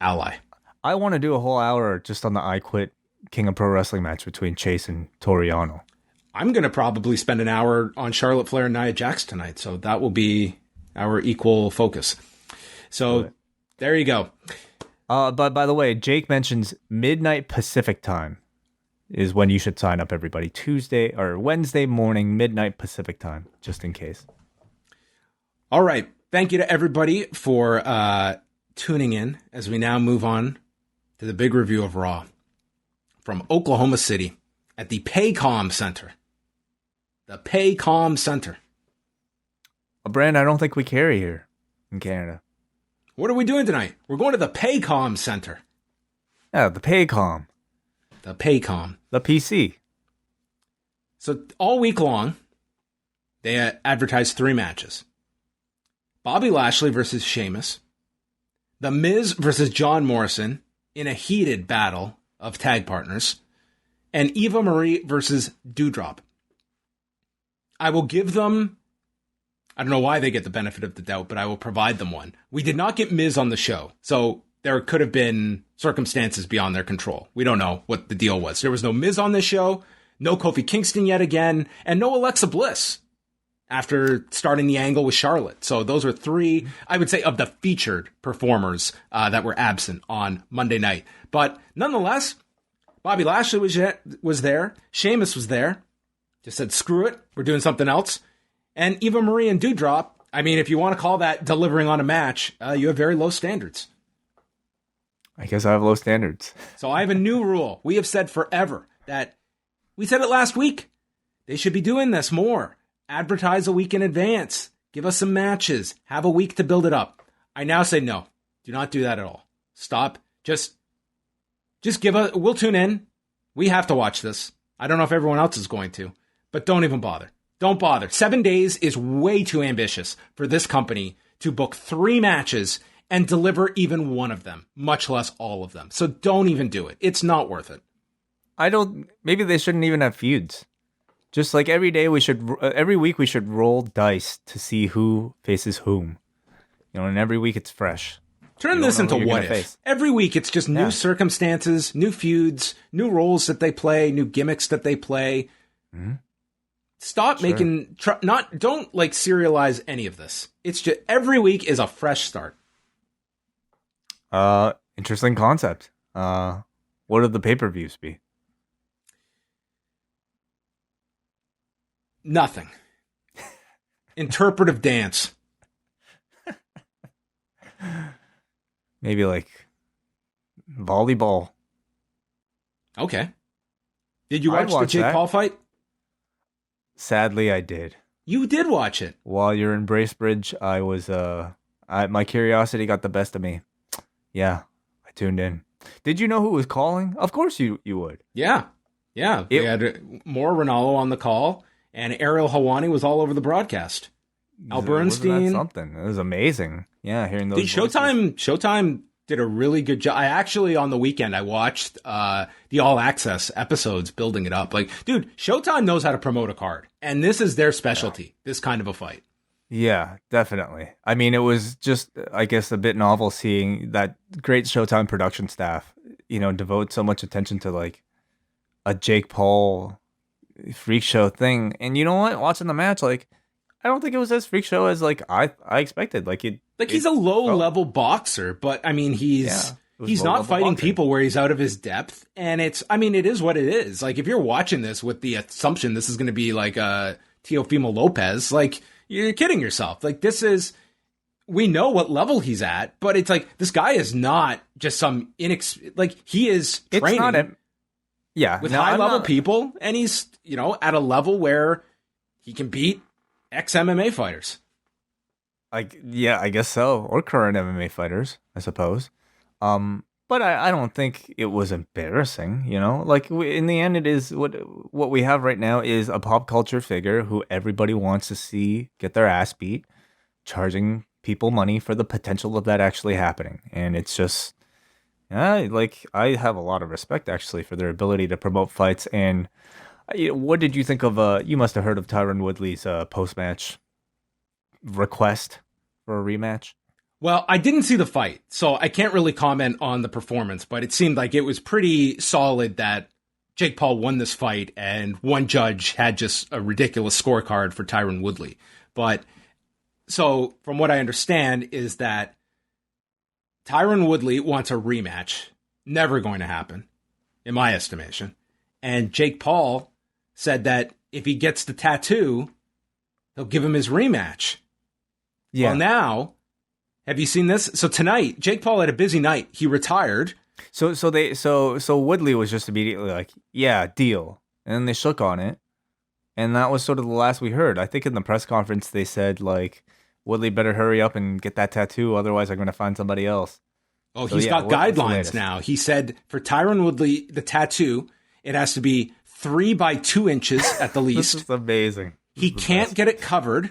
ally. I want to do a whole hour just on the I Quit King of Pro Wrestling match between Chase and Toriano. I'm going to probably spend an hour on Charlotte Flair and Nia Jax tonight, so that will be our equal focus. So there you go. But by the way, Jake mentions midnight Pacific time is when you should sign up, everybody. Tuesday or Wednesday morning, midnight Pacific time, just in case. All right. Thank you to everybody for tuning in as we now move on to the big review of Raw from Oklahoma City at the Paycom Center. The Paycom Center. A brand I don't think we carry here in Canada. What are we doing tonight? We're going to the Paycom Center. Yeah, the Paycom. The Paycom. The PC. So all week long, they advertised 3 matches. Bobby Lashley versus Sheamus. The Miz versus John Morrison in a heated battle of tag partners. And Eva Marie versus Doudrop. I will give them I don't know why they get the benefit of the doubt, but I will provide them one. We did not get Miz on the show, so there could have been circumstances beyond their control. We don't know what the deal was. There was no Miz on this show, no Kofi Kingston yet again, and no Alexa Bliss after starting the angle with Charlotte. So those are three, I would say, of the featured performers that were absent on Monday night. But nonetheless, Bobby Lashley was there. Sheamus was there. Just said, screw it, we're doing something else. And Eva Marie and Doudrop, I mean, if you want to call that delivering on a match, you have very low standards. I guess I have low standards. So I have a new rule. We have said forever that, we said it last week, they should be doing this more. Advertise a week in advance. Give us some matches. Have a week to build it up. I now say no. Do not do that at all. Stop. Just we'll tune in. We have to watch this. I don't know if everyone else is going to, but don't even bother. Don't bother. 7 days is way too ambitious for this company to book 3 matches and deliver even one of them, much less all of them. So don't even do it. It's not worth it. Maybe they shouldn't even have feuds. Just like every week we should roll dice to see who faces whom. And every week it's fresh. Turn this into what if. Every week it's just new circumstances, new feuds, new roles that they play, new gimmicks that they play. Mm-hmm. Stop making, don't like serialize any of this. It's just every week is a fresh start. Interesting concept. What would the pay-per-views be? Nothing. Interpretive dance. Maybe like volleyball. Okay. Did you watch the Jake Paul fight? Sadly, I did. You did watch it. While you're in Bracebridge, I was my curiosity got the best of me. Yeah, I tuned in. Did you know who was calling? Of course you would. Yeah. We had more Ronaldo on the call. And Ariel Helwani was all over the broadcast. Al Bernstein. Wasn't that something? It was amazing. Yeah, hearing those voices. Showtime did a really good job. I actually, on the weekend, I watched the All Access episodes building it up. Like, dude, Showtime knows how to promote a card. And this is their specialty, this kind of a fight. Yeah, definitely. I mean, it was just, I guess, a bit novel seeing that great Showtime production staff, devote so much attention to, like, a Jake Paul freak show thing. And you know what? Watching the match, like, I don't think it was as freak show as like I expected. He's a low level boxer, but I mean he's not fighting people where he's out of his depth. And it is what it is. Like, if you're watching this with the assumption this is going to be like Teofimo Lopez, like, you're kidding yourself. Like, we know what level he's at, but it's like, this guy is not just some he is training. With high-level people, and he's, at a level where he can beat ex-MMA fighters. I guess so. Or current MMA fighters, I suppose. But I don't think it was embarrassing, Like, in the end, it is what we have right now is a pop culture figure who everybody wants to see get their ass beat, charging people money for the potential of that actually happening. And it's just... I have a lot of respect, actually, for their ability to promote fights. And what did you think of, you must have heard of Tyron Woodley's post-match request for a rematch? Well, I didn't see the fight, so I can't really comment on the performance, but it seemed like it was pretty solid that Jake Paul won this fight, and one judge had just a ridiculous scorecard for Tyron Woodley. But, so, from what I understand, is that Tyron Woodley wants a rematch. Never going to happen, in my estimation. And Jake Paul said that if he gets the tattoo, they'll give him his rematch. Yeah. Well, now, have you seen this? So tonight, Jake Paul had a busy night. He retired. So Woodley was just immediately like, yeah, deal. And then they shook on it. And that was sort of the last we heard. I think in the press conference they said, like, Woodley better hurry up and get that tattoo, otherwise I'm going to find somebody else. Oh, so he's got guidelines now. He said for Tyron Woodley, the tattoo, it has to be 3 by 2 inches at the least. This is amazing. He can't get it covered.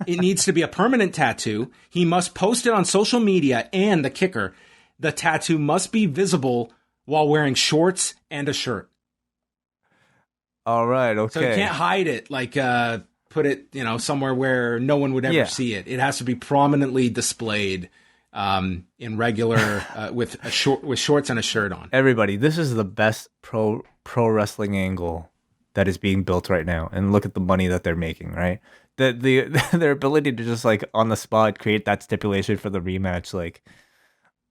It needs to be a permanent tattoo. He must post it on social media, and the kicker, the tattoo must be visible while wearing shorts and a shirt. All right, okay. So he can't hide it like put it, somewhere where no one would ever see it. It has to be prominently displayed in regular with shorts and a shirt on. Everybody, this is the best pro wrestling angle that is being built right now, and look at the money that they're making. Right, their ability to just like on the spot create that stipulation for the rematch. Like,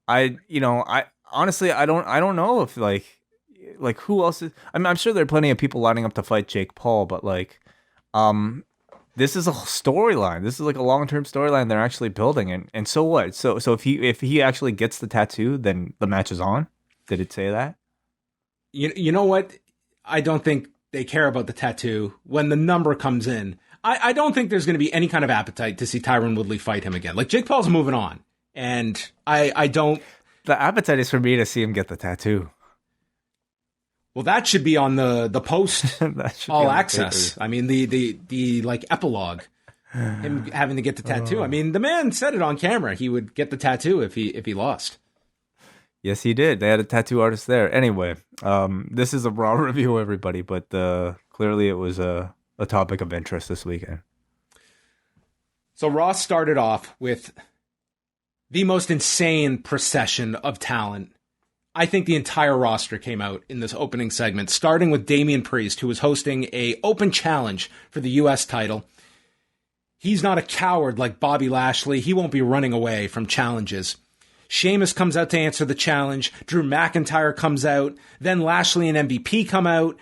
I honestly I don't know if like who else is. I mean, I'm sure there are plenty of people lining up to fight Jake Paul, but like, this is a storyline. This is like a long-term storyline they're actually building. And so what? So if he actually gets the tattoo, then the match is on. Did it say that? You know what? I don't think they care about the tattoo when the number comes in. I don't think there's going to be any kind of appetite to see Tyron Woodley fight him again. Like, Jake Paul's moving on, and I don't. The appetite is for me to see him get the tattoo. Well, that should be on the post all access. I mean, the like epilogue, him having to get the tattoo. I mean, the man said it on camera. He would get the tattoo if he lost. Yes, he did. They had a tattoo artist there. Anyway, this is a Raw review, everybody, but clearly it was a topic of interest this weekend. So Raw started off with the most insane procession of talent. I think the entire roster came out in this opening segment, starting with Damian Priest, who was hosting a open challenge for the U.S. title. He's not a coward like Bobby Lashley. He won't be running away from challenges. Sheamus comes out to answer the challenge. Drew McIntyre comes out. Then Lashley and MVP come out.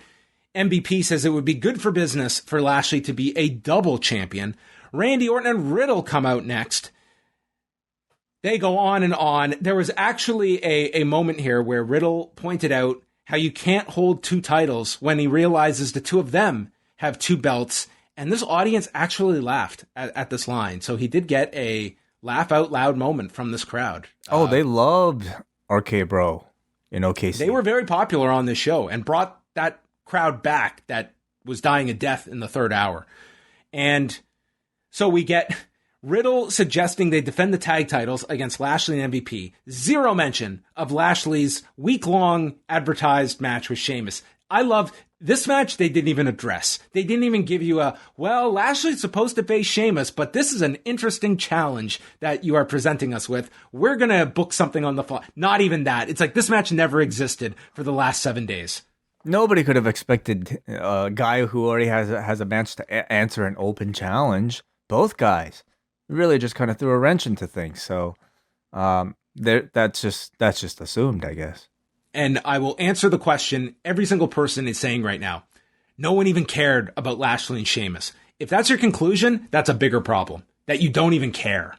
MVP says it would be good for business for Lashley to be a double champion. Randy Orton and Riddle come out next. They go on and on. There was actually a moment here where Riddle pointed out how you can't hold two titles when he realizes the two of them have two belts. And this audience actually laughed at this line. So he did get a laugh out loud moment from this crowd. Oh, they loved RK Bro in OKC. They were very popular on this show and brought that crowd back that was dying a death in the third hour. And so we get Riddle suggesting they defend the tag titles against Lashley and MVP. Zero mention of Lashley's week-long advertised match with Sheamus. I love this match. They didn't even address. They didn't even give you Lashley's supposed to face Sheamus, but this is an interesting challenge that you are presenting us with. We're going to book something on the fly. Not even that. It's like this match never existed for the last 7 days. Nobody could have expected a guy who already has a match to answer an open challenge. Both guys really just kind of threw a wrench into things. So that's just assumed, I guess. And I will answer the question every single person is saying right now. No one even cared about Lashley and Sheamus. If that's your conclusion, that's a bigger problem. That you don't even care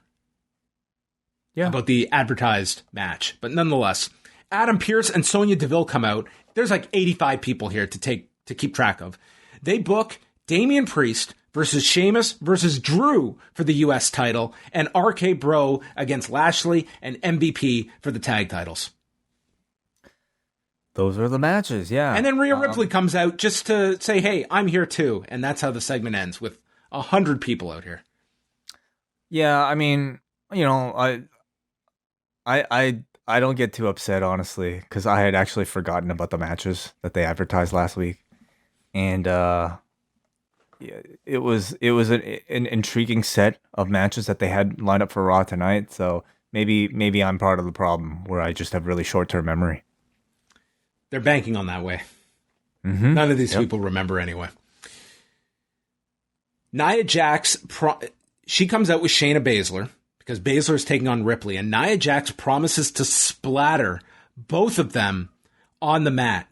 about the advertised match. But nonetheless, Adam Pearce and Sonya Deville come out. There's like 85 people here to keep track of. They book Damian Priest versus Sheamus versus Drew for the U.S. title, and RK Bro against Lashley and MVP for the tag titles. Those are the matches, yeah. And then Rhea Ripley comes out just to say, hey, I'm here too. And that's how the segment ends, with 100 people out here. Yeah, I mean, I don't get too upset, honestly, because I had actually forgotten about the matches that they advertised last week. And it was an intriguing set of matches that they had lined up for Raw tonight. So maybe I'm part of the problem, where I just have really short-term memory. They're banking on that way. Mm-hmm. None of these people remember anyway. Nia Jax, she comes out with Shayna Baszler because Baszler is taking on Ripley, and Nia Jax promises to splatter both of them on the mat.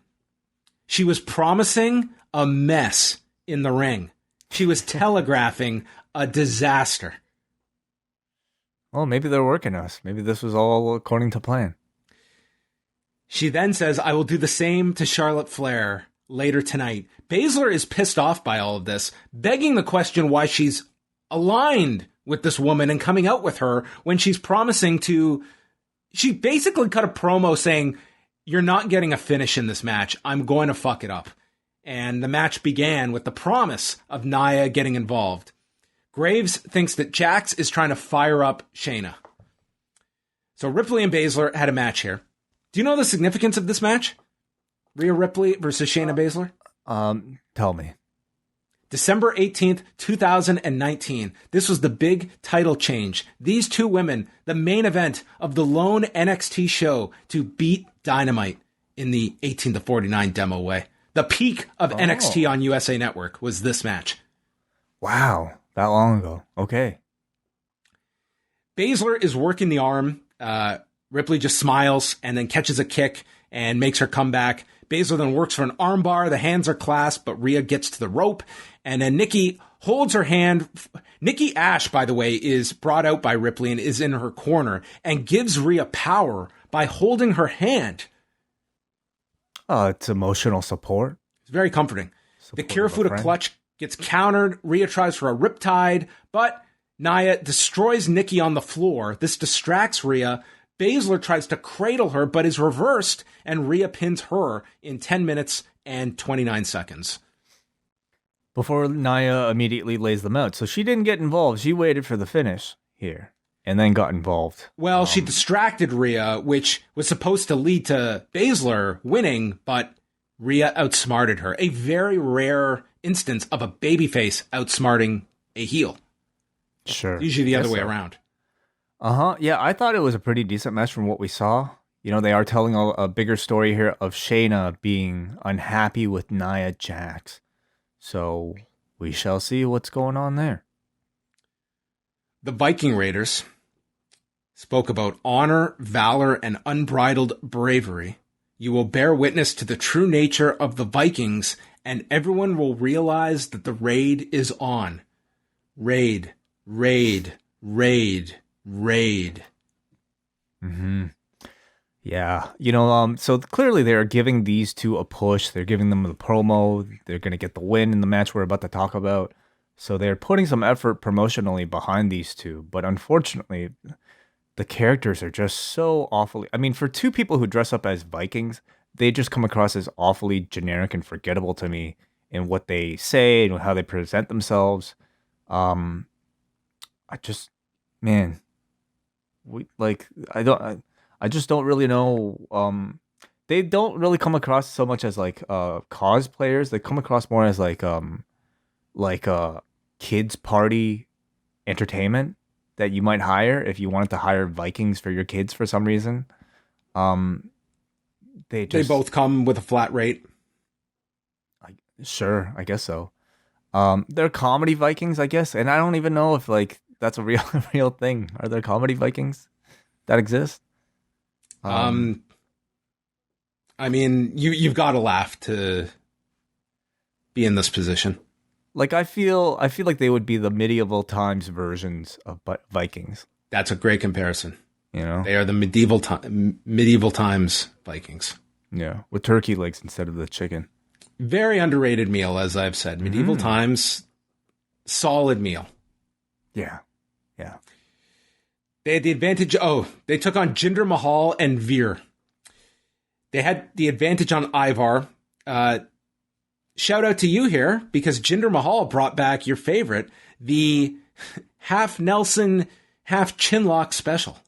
She was promising a mess in the ring. She was telegraphing a disaster. Well, maybe they're working us. Maybe this was all according to plan. She then says, I will do the same to Charlotte Flair later tonight. Baszler is pissed off by all of this, begging the question why she's aligned with this woman and coming out with her when she's promising to... She basically cut a promo saying, you're not getting a finish in this match. I'm going to fuck it up. And the match began with the promise of Nia getting involved. Graves thinks that Jax is trying to fire up Shayna. So Ripley and Baszler had a match here. Do you know the significance of this match? Rhea Ripley versus Shayna Baszler? Tell me. December 18th, 2019. This was the big title change. These two women, the main event of the lone NXT show to beat Dynamite in the 18-49 demo way. The peak of NXT on USA Network was this match. Wow, that long ago. Okay. Baszler is working the arm. Ripley just smiles and then catches a kick and makes her come back. Baszler then works for an armbar. The hands are clasped, but Rhea gets to the rope. And then Nikki holds her hand. Nikki Ash, by the way, is brought out by Ripley and is in her corner and gives Rhea power by holding her hand. Oh, it's emotional support. It's very comforting. The Kirifuda clutch gets countered. Rhea tries for a riptide, but Nia destroys Nikki on the floor. This distracts Rhea. Baszler tries to cradle her, but is reversed, and Rhea pins her in 10 minutes and 29 seconds. Before Nia immediately lays them out. So she didn't get involved. She waited for the finish here and then got involved. Well, she distracted Rhea, which was supposed to lead to Baszler winning, but Rhea outsmarted her. A very rare instance of a babyface outsmarting a heel. Sure. Usually the other way around. Yeah, I thought it was a pretty decent match from what we saw. You know, they are telling a bigger story here of Shayna being unhappy with NIA JAX. So we shall see what's going on there. The Viking Raiders spoke about honor, valor, and unbridled bravery. You will bear witness to the true nature of the Vikings, and everyone will realize that the raid is on. Raid, raid, raid, raid. Mm-hmm. Yeah, you know, so clearly they're giving these two a push. They're giving them the promo. They're going to get the win in the match we're about to talk about. So they're putting some effort promotionally behind these two. But unfortunately, the characters are just so awfully... I mean, for two people who dress up as Vikings, they just come across as awfully generic and forgettable to me in what they say and how they present themselves. I just... Man... I just don't really know. They don't really come across so much as like cosplayers. They come across more as like kids party entertainment that you might hire if you wanted to hire Vikings for your kids for some reason. They both come with a flat rate. Sure, I guess so. They're comedy Vikings, I guess, and I don't even know if like that's a real thing. Are there comedy Vikings that exist? I mean, you've got to laugh to be in this position. Like I feel like they would be the medieval times versions of Vikings. That's a great comparison. You know, they are the medieval times Vikings. Yeah, with turkey legs instead of the chicken. Very underrated meal, as I've said. Medieval times, solid meal. Yeah, yeah. They had the advantage. Oh, they took on Jinder Mahal and Veer. They had the advantage on Ivar. Shout out to you here because Jinder Mahal brought back your favorite, the half Nelson, half Chinlock special.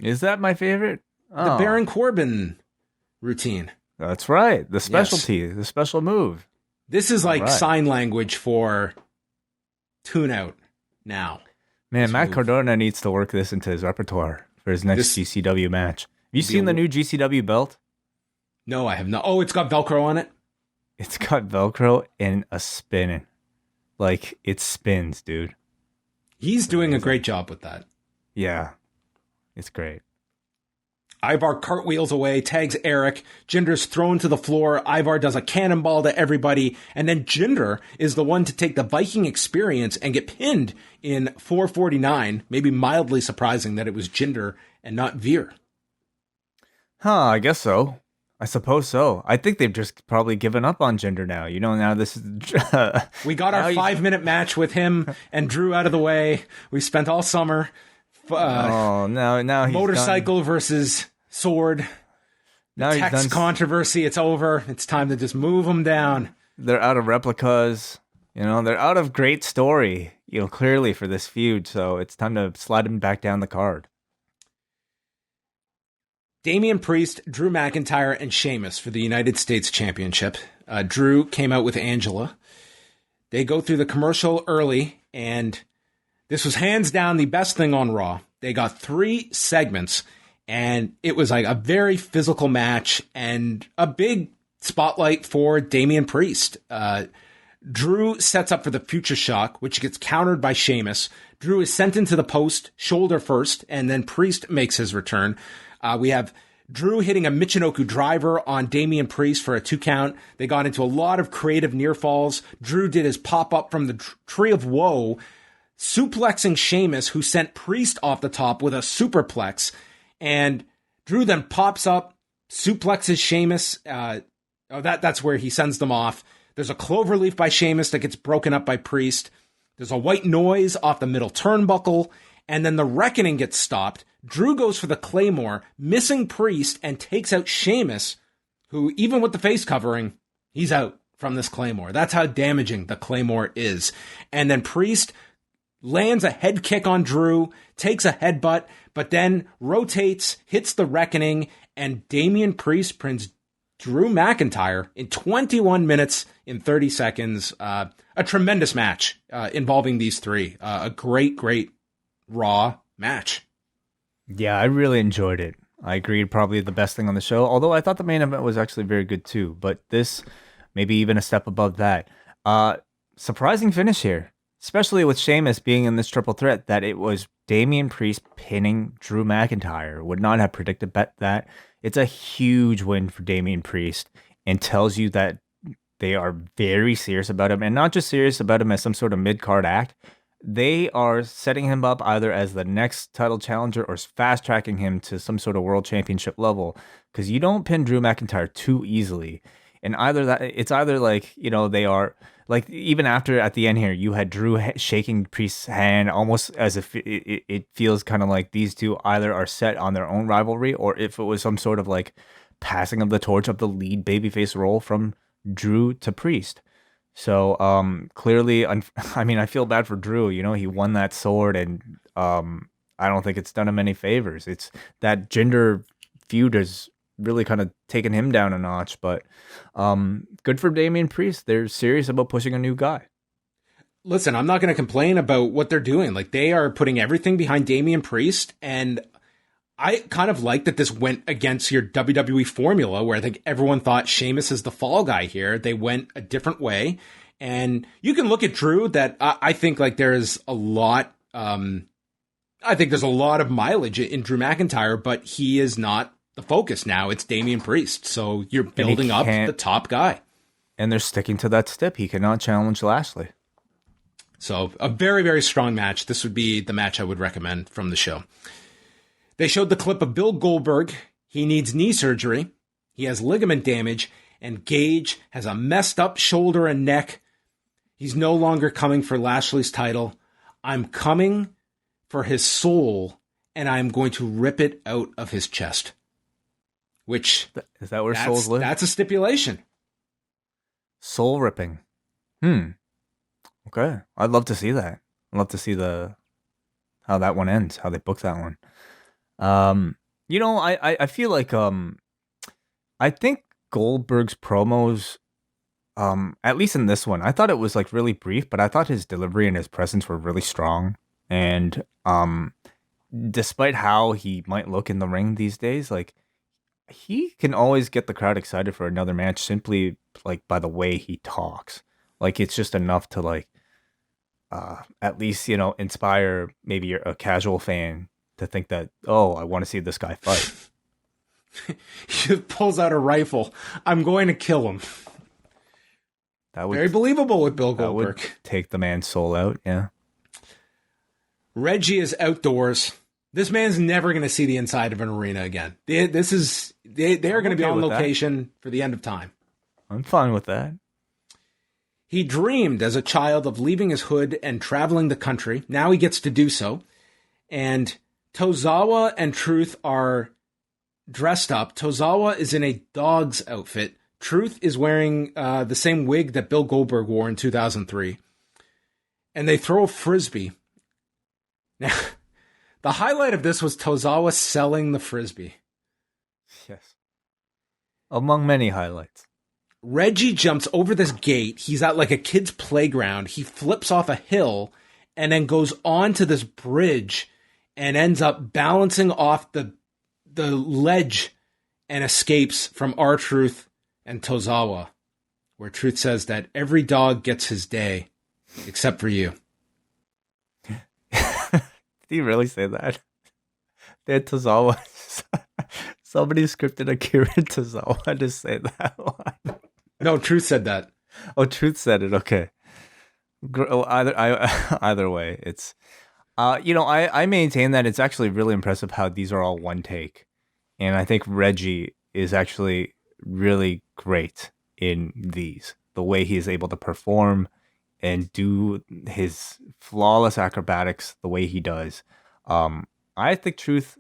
Is that my favorite? The Baron Corbin routine. That's right. The specialty, the special move. This is like sign language for tune out now. Man, Matt Cardona needs to work this into his repertoire for his next GCW match. Have you seen the new GCW belt? No, I have not. Oh, it's got Velcro on it? It's got Velcro and a spinning. Like, it spins, dude. He's doing a great job with that. Yeah. It's great. Ivar cartwheels away, tags Eric. Jinder's thrown to the floor. Ivar does a cannonball to everybody. And then Jinder is the one to take the Viking experience and get pinned in 449. Maybe mildly surprising that it was Jinder and not Veer. I guess so. I suppose so. I think they've just probably given up on Jinder now. You know, now this is... We got our 5-minute match with him and Drew out of the way. We spent all summer... now he's motorcycle done. Versus sword. Now he's Text done. Controversy. It's over. It's time to just move them down. They're out of replicas. You know, they're out of great story. You know, clearly for this feud. So it's time to slide him back down the card. Damian Priest, Drew McIntyre, and Sheamus for the United States Championship. Drew came out with Angela. They go through the commercial early, and this was hands down the best thing on Raw. They got 3 segments, and it was like a very physical match and a big spotlight for Damian Priest. Drew sets up for the future shock, which gets countered by Sheamus. Drew is sent into the post, shoulder first, and then Priest makes his return. We have Drew hitting a Michinoku driver on Damian Priest for a 2 count. They got into a lot of creative near falls. Drew did his pop-up from the Tree of Woe, suplexing Sheamus, who sent Priest off the top with a superplex. And Drew then pops up, suplexes Sheamus. That's where he sends them off. There's a cloverleaf by Sheamus that gets broken up by Priest. There's a white noise off the middle turnbuckle. And then the Reckoning gets stopped. Drew goes for the Claymore, missing Priest, and takes out Sheamus, who, even with the face covering, he's out from this Claymore. That's how damaging the Claymore is. And then Priest lands a head kick on Drew, takes a headbutt, but then rotates, hits the Reckoning, and Damian Priest pins Drew McIntyre in 21 minutes in 30 seconds. A tremendous match involving these 3. A great, great Raw match. Yeah, I really enjoyed it. I agreed, probably the best thing on the show, although I thought the main event was actually very good too, but this maybe even a step above that. Surprising finish here, especially with Sheamus being in this triple threat, that it was Damian Priest pinning Drew McIntyre. Would not have predicted that. It's a huge win for Damian Priest and tells you that they are very serious about him, and not just serious about him as some sort of mid-card act. They are setting him up either as the next title challenger or fast-tracking him to some sort of world championship level, because you don't pin Drew McIntyre too easily. And it's either like, they are like, even after at the end here, you had Drew shaking Priest's hand almost as if it feels kind of like these two either are set on their own rivalry, or if it was some sort of like passing of the torch of the lead babyface role from Drew to Priest. So clearly, I feel bad for Drew. He won that sword, and I don't think it's done him any favors. It's that gender feud has really kind of taken him down a notch. But good for Damian Priest. They're serious about pushing a new guy. Listen, I'm not going to complain about what they're doing. Like, they are putting everything behind Damian Priest, and I kind of like that this went against your WWE formula, where I think everyone thought Sheamus is the fall guy here. They went a different way. And you can look at Drew, that I think like there's a lot, I think there's a lot of mileage in Drew McIntyre, but he is not the focus now. It's Damian Priest. So you're building up the top guy. And they're sticking to that step. He cannot challenge Lashley. So a very, very strong match. This would be the match I would recommend from the show. They showed the clip of Bill Goldberg. He needs knee surgery. He has ligament damage, and Gage has a messed up shoulder and neck. He's no longer coming for Lashley's title. I'm coming for his soul, and I'm going to rip it out of his chest. Which is that where souls live? That's a stipulation. Soul ripping. Okay. I'd love to see that. I'd love to see how that one ends, how they book that one. I feel like I think Goldberg's promos, at least in this one, I thought it was like really brief, but I thought his delivery and his presence were really strong. And despite how he might look in the ring these days, like, he can always get the crowd excited for another match simply like by the way he talks. Like, it's just enough to like at least inspire maybe a casual fan to think that, oh, I want to see this guy fight. He pulls out a rifle. I'm going to kill him. That would, very believable with Bill Goldberg. That would take the man's soul out, yeah. Reggie is outdoors. This man's never going to see the inside of an arena again. They're going to be on location for the end of time. I'm fine with that. He dreamed as a child of leaving his hood and traveling the country. Now he gets to do so. And Tozawa and Truth are dressed up. Tozawa is in a dog's outfit. Truth is wearing the same wig that Bill Goldberg wore in 2003. And they throw a frisbee. Now, the highlight of this was Tozawa selling the frisbee. Yes. Among many highlights. Reggie jumps over this gate. He's at like a kid's playground. He flips off a hill and then goes onto this bridge and ends up balancing off the ledge and escapes from R-Truth and Tozawa, where Truth says that every dog gets his day except for you. Did he really say that? That Tozawa. Somebody scripted Akira Tozawa to say that line. No, Truth said that. Oh, Truth said it. Okay. Either way, it's I maintain that it's actually really impressive how these are all one take, and I think Reggie is actually really great in these. The way he is able to perform and do his flawless acrobatics the way he does. I think Truth.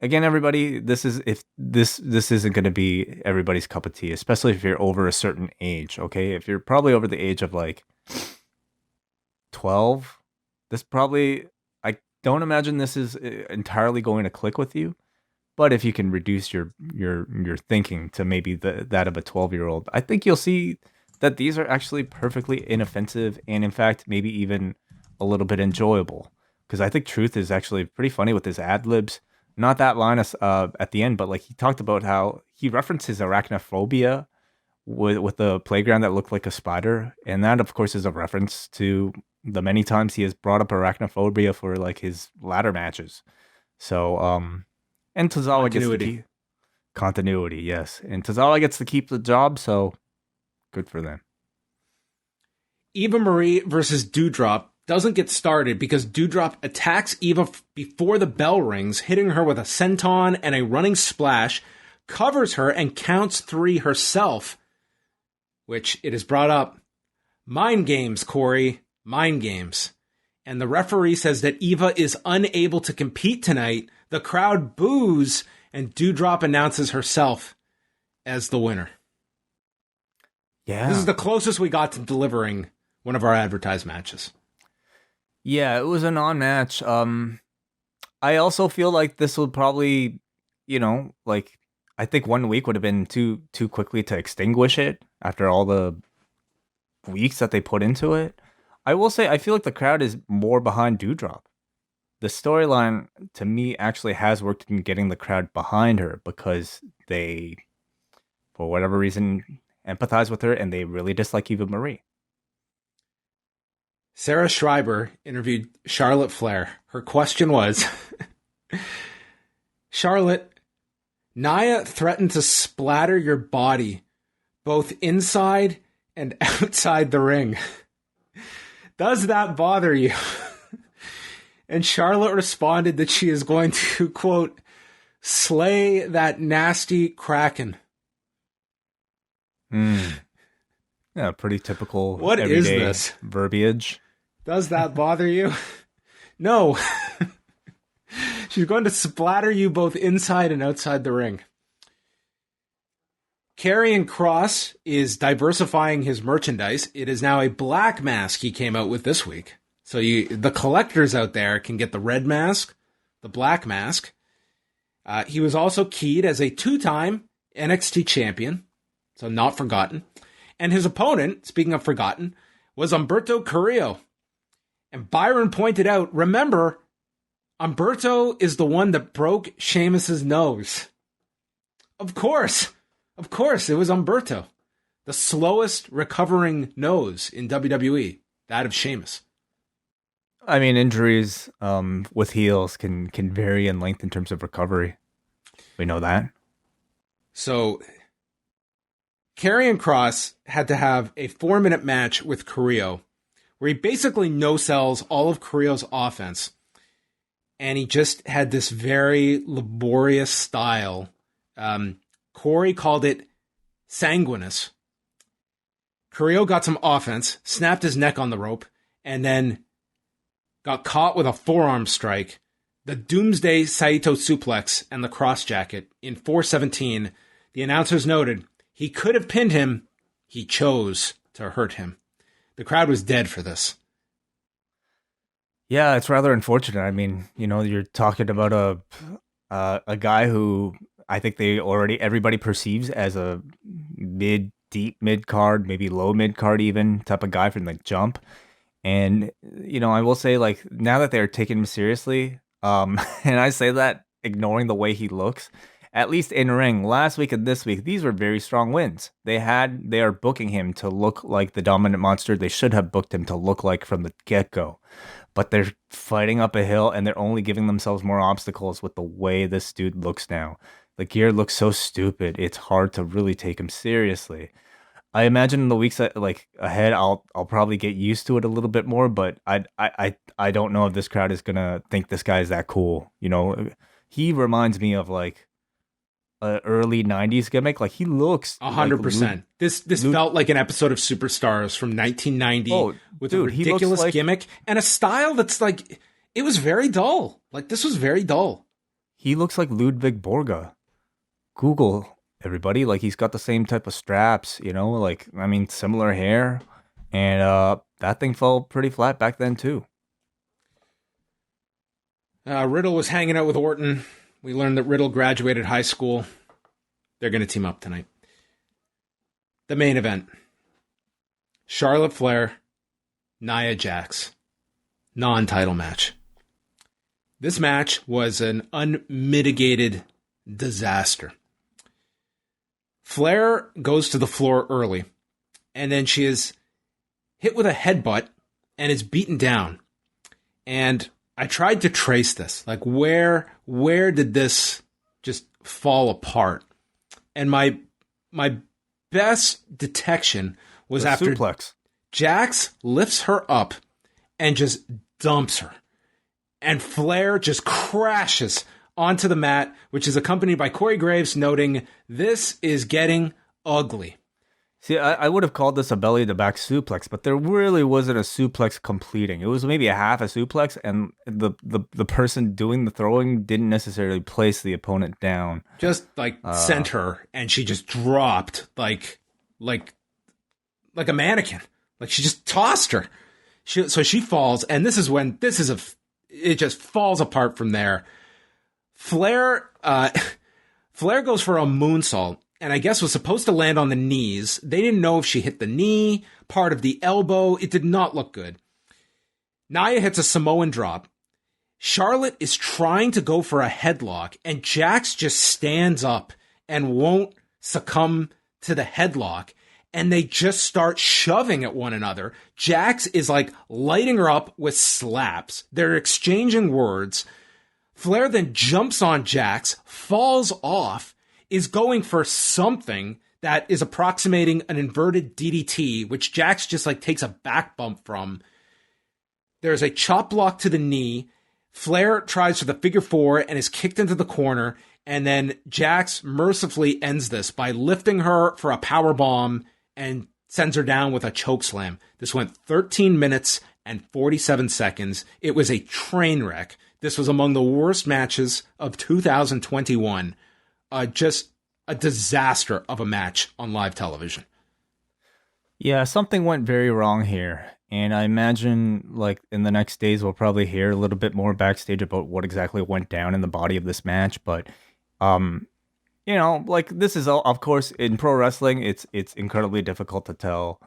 Again, everybody, this isn't going to be everybody's cup of tea, especially if you're over a certain age. Okay, if you're probably over the age of like 12, I don't imagine this is entirely going to click with you. But if you can reduce your thinking to maybe that of a 12-year-old, I think you'll see that these are actually perfectly inoffensive and, in fact, maybe even a little bit enjoyable. Because I think Truth is actually pretty funny with his ad libs. Not that line at the end, but like he talked about how he referenced his arachnophobia with the playground that looked like a spider, and that of course is a reference to the many times he has brought up arachnophobia for like his ladder matches. So and Tozawa gets to keep continuity, yes, and Tozawa gets to keep the job, so good for them. Eva Marie versus Doudrop doesn't get started because Doudrop attacks Eva before the bell rings, hitting her with a senton and a running splash, covers her and counts 3 herself, which it is brought up. Mind games, Corey. Mind games. And the referee says that Eva is unable to compete tonight. The crowd boos, and Doudrop announces herself as the winner. Yeah. This is the closest we got to delivering one of our advertised matches. Yeah, it was a non-match. I also feel like this will probably, I think 1 week would have been too quickly to extinguish it after all the weeks that they put into it. I will say, I feel like the crowd is more behind Doudrop. The storyline, to me, actually has worked in getting the crowd behind her because they, for whatever reason, empathize with her and they really dislike Eva Marie. Sarah Schreiber interviewed Charlotte Flair. Her question was, Charlotte, Nia threatened to splatter your body both inside and outside the ring. Does that bother you? And Charlotte responded that she is going to, quote, slay that nasty Kraken. Yeah, pretty typical. What is this? Verbiage. Does that bother you? No. She's going to splatter you both inside and outside the ring. Karrion Kross is diversifying his merchandise. It is now a black mask he came out with this week. So the collectors out there can get the red mask, the black mask. He was also keyed as a 2-time NXT champion, so not forgotten. And his opponent, speaking of forgotten, was Humberto Carrillo. And Byron pointed out, remember, Humberto is the one that broke Sheamus's nose. Of course, it was Humberto. The slowest recovering nose in WWE, that of Sheamus. I mean, injuries with heels can vary in length in terms of recovery. We know that. So Karrion Kross had to have a 4-minute match with Carrillo, where he basically no-sells all of Carrillo's offense. And he just had this very laborious style. Corey called it sanguinous. Carrillo got some offense, snapped his neck on the rope, and then got caught with a forearm strike, the Doomsday Saito suplex, and the cross jacket. In 4:17, the announcers noted, he could have pinned him. He chose to hurt him. The crowd was dead for this. Yeah, it's rather unfortunate. I mean, you're talking about a guy who I think everybody perceives as a mid deep mid card, maybe low mid card even type of guy from the jump. And I will say, like, now that they're taking him seriously, and I say that ignoring the way he looks, at least in ring last week and this week, these were very strong wins. They are booking him to look like the dominant monster they should have booked him to look like from the get-go. But they're fighting up a hill and they're only giving themselves more obstacles with the way this dude looks now. The gear looks so stupid. It's hard to really take him seriously. I imagine in the weeks ahead, I'll probably get used to it a little bit more. But I don't know if this crowd is gonna think this guy is that cool. He reminds me of like an early '90s gimmick. Like he looks 100%. This felt like an episode of Superstars from 1990 with a ridiculous gimmick and a style that's like it was very dull. Like this was very dull. He looks like Ludwig Borga. Google, everybody. Like he's got the same type of straps, similar hair. And that thing fell pretty flat back then too. Riddle was hanging out with Orton. We learned that Riddle graduated high school. They're going to team up tonight. The main event. Charlotte Flair, NIA JAX. Non-title match. This match was an unmitigated disaster. Flair goes to the floor early, and then she is hit with a headbutt and is beaten down. And I tried to trace this. Like, where did this just fall apart? And my best detection was after suplex. Jax lifts her up and just dumps her. And Flair just crashes onto the mat, which is accompanied by Corey Graves noting, "This is getting ugly." See, I would have called this a belly-to-back suplex, but there really wasn't a suplex completing. It was maybe a half a suplex, and the person doing the throwing didn't necessarily place the opponent down. Just sent her, and she just dropped like a mannequin. Like she just tossed her. So she falls, and it just falls apart from there. Flair goes for a moonsault. And I guess was supposed to land on the knees. They didn't know if she hit the knee, part of the elbow. It did not look good. Nia hits a Samoan drop. Charlotte is trying to go for a headlock, and Jax just stands up and won't succumb to the headlock. And they just start shoving at one another. Jax is lighting her up with slaps. They're exchanging words. Flair then jumps on Jax, falls off, is going for something that is approximating an inverted DDT, which Jax just takes a back bump from. There's a chop block to the knee. Flair tries for the figure four and is kicked into the corner. And then Jax mercifully ends this by lifting her for a power bomb and sends her down with a choke slam. This went 13 minutes and 47 seconds. It was a train wreck. This was among the worst matches of 2021. Just a disaster of a match on live television. Yeah, something went very wrong here. And I imagine in the next days, we'll probably hear a little bit more backstage about what exactly went down in the body of this match. But, this is, of course, in pro wrestling, it's incredibly difficult to tell.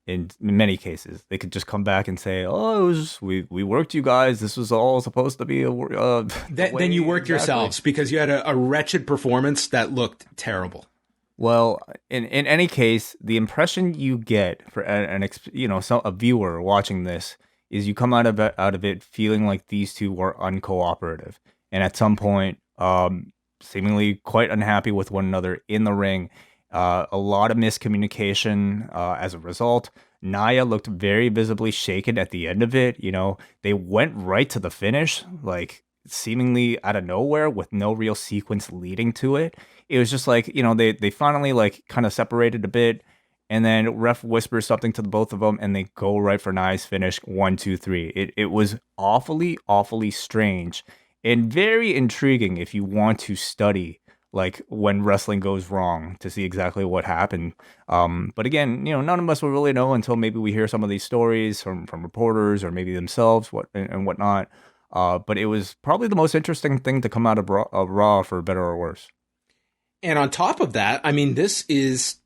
In many cases, they could just come back and say, "Oh, we worked you guys. This was all supposed to be a." Then you worked yourselves because you had a wretched performance that looked terrible. Well, in any case, the impression you get for a viewer watching this is you come out of it feeling like these two were uncooperative, and at some point, seemingly quite unhappy with one another in the ring. A lot of miscommunication as a result. Nia looked very visibly shaken at the end of it. They went right to the finish, seemingly out of nowhere with no real sequence leading to it. It was just they finally kind of separated a bit, and then ref whispers something to the both of them, and they go right for Nia's finish. 1, 2, 3. It was awfully, awfully strange and very intriguing if you want to study when wrestling goes wrong to see exactly what happened. But again, none of us will really know until maybe we hear some of these stories from reporters or maybe themselves and whatnot. But it was probably the most interesting thing to come out of Raw for better or worse. And on top of that, this is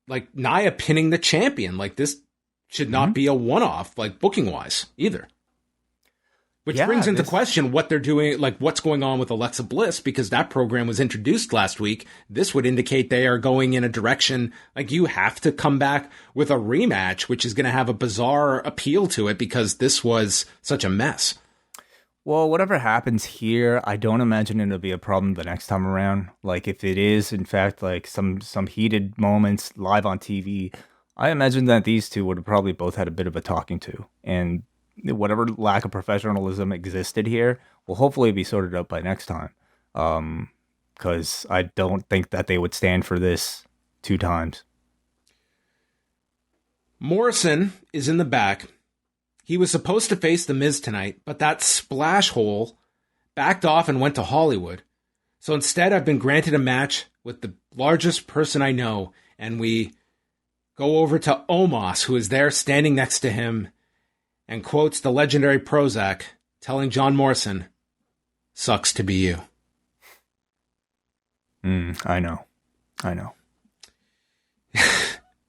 like Nia pinning the champion. Like this should not be a one-off, like booking wise either. Which brings into question what they're doing, like what's going on with Alexa Bliss, because that program was introduced last week. This would indicate they are going in a direction like you have to come back with a rematch, which is going to have a bizarre appeal to it because this was such a mess. Well, whatever happens here, I don't imagine it'll be a problem the next time around. Like if it is, in fact, like some heated moments live on TV, I imagine that these two would have probably both had a bit of a talking to, and whatever lack of professionalism existed here will hopefully be sorted out by next time. Because I don't think that they would stand for this 2 times. Morrison is in the back. He was supposed to face The Miz tonight, but that splash hole backed off and went to Hollywood. So instead, I've been granted a match with the largest person I know, and we go over to Omos, who is there standing next to him, and quotes the legendary Prozac, telling John Morrison, "Sucks to be you." I know.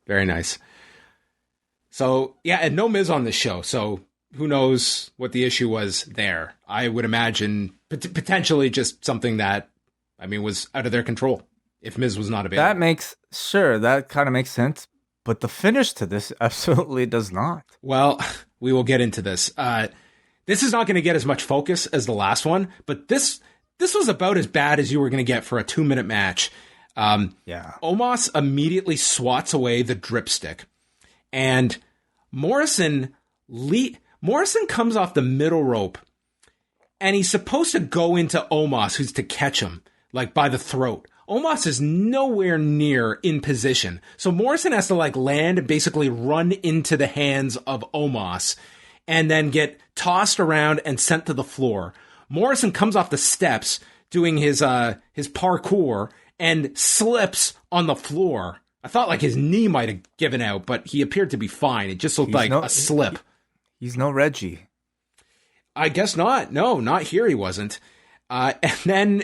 Very nice. So, yeah, and no Miz on this show, so who knows what the issue was there. I would imagine potentially just something that, was out of their control if Miz was not available. That kind of makes sense, but the finish to this absolutely does not. Well, we will get into this. This is not going to get as much focus as the last one, but this was about as bad as you were going to get for a 2-minute match. Omos immediately swats away the dripstick, and Morrison comes off the middle rope, and he's supposed to go into Omos, who's to catch him, like by the throat. Omos is nowhere near in position, so Morrison has to land and basically run into the hands of Omos, and then get tossed around and sent to the floor. Morrison comes off the steps doing his parkour and slips on the floor. I thought his knee might have given out, but he appeared to be fine. It just looked like a slip. He's no Reggie. I guess not. No, not here he wasn't. And then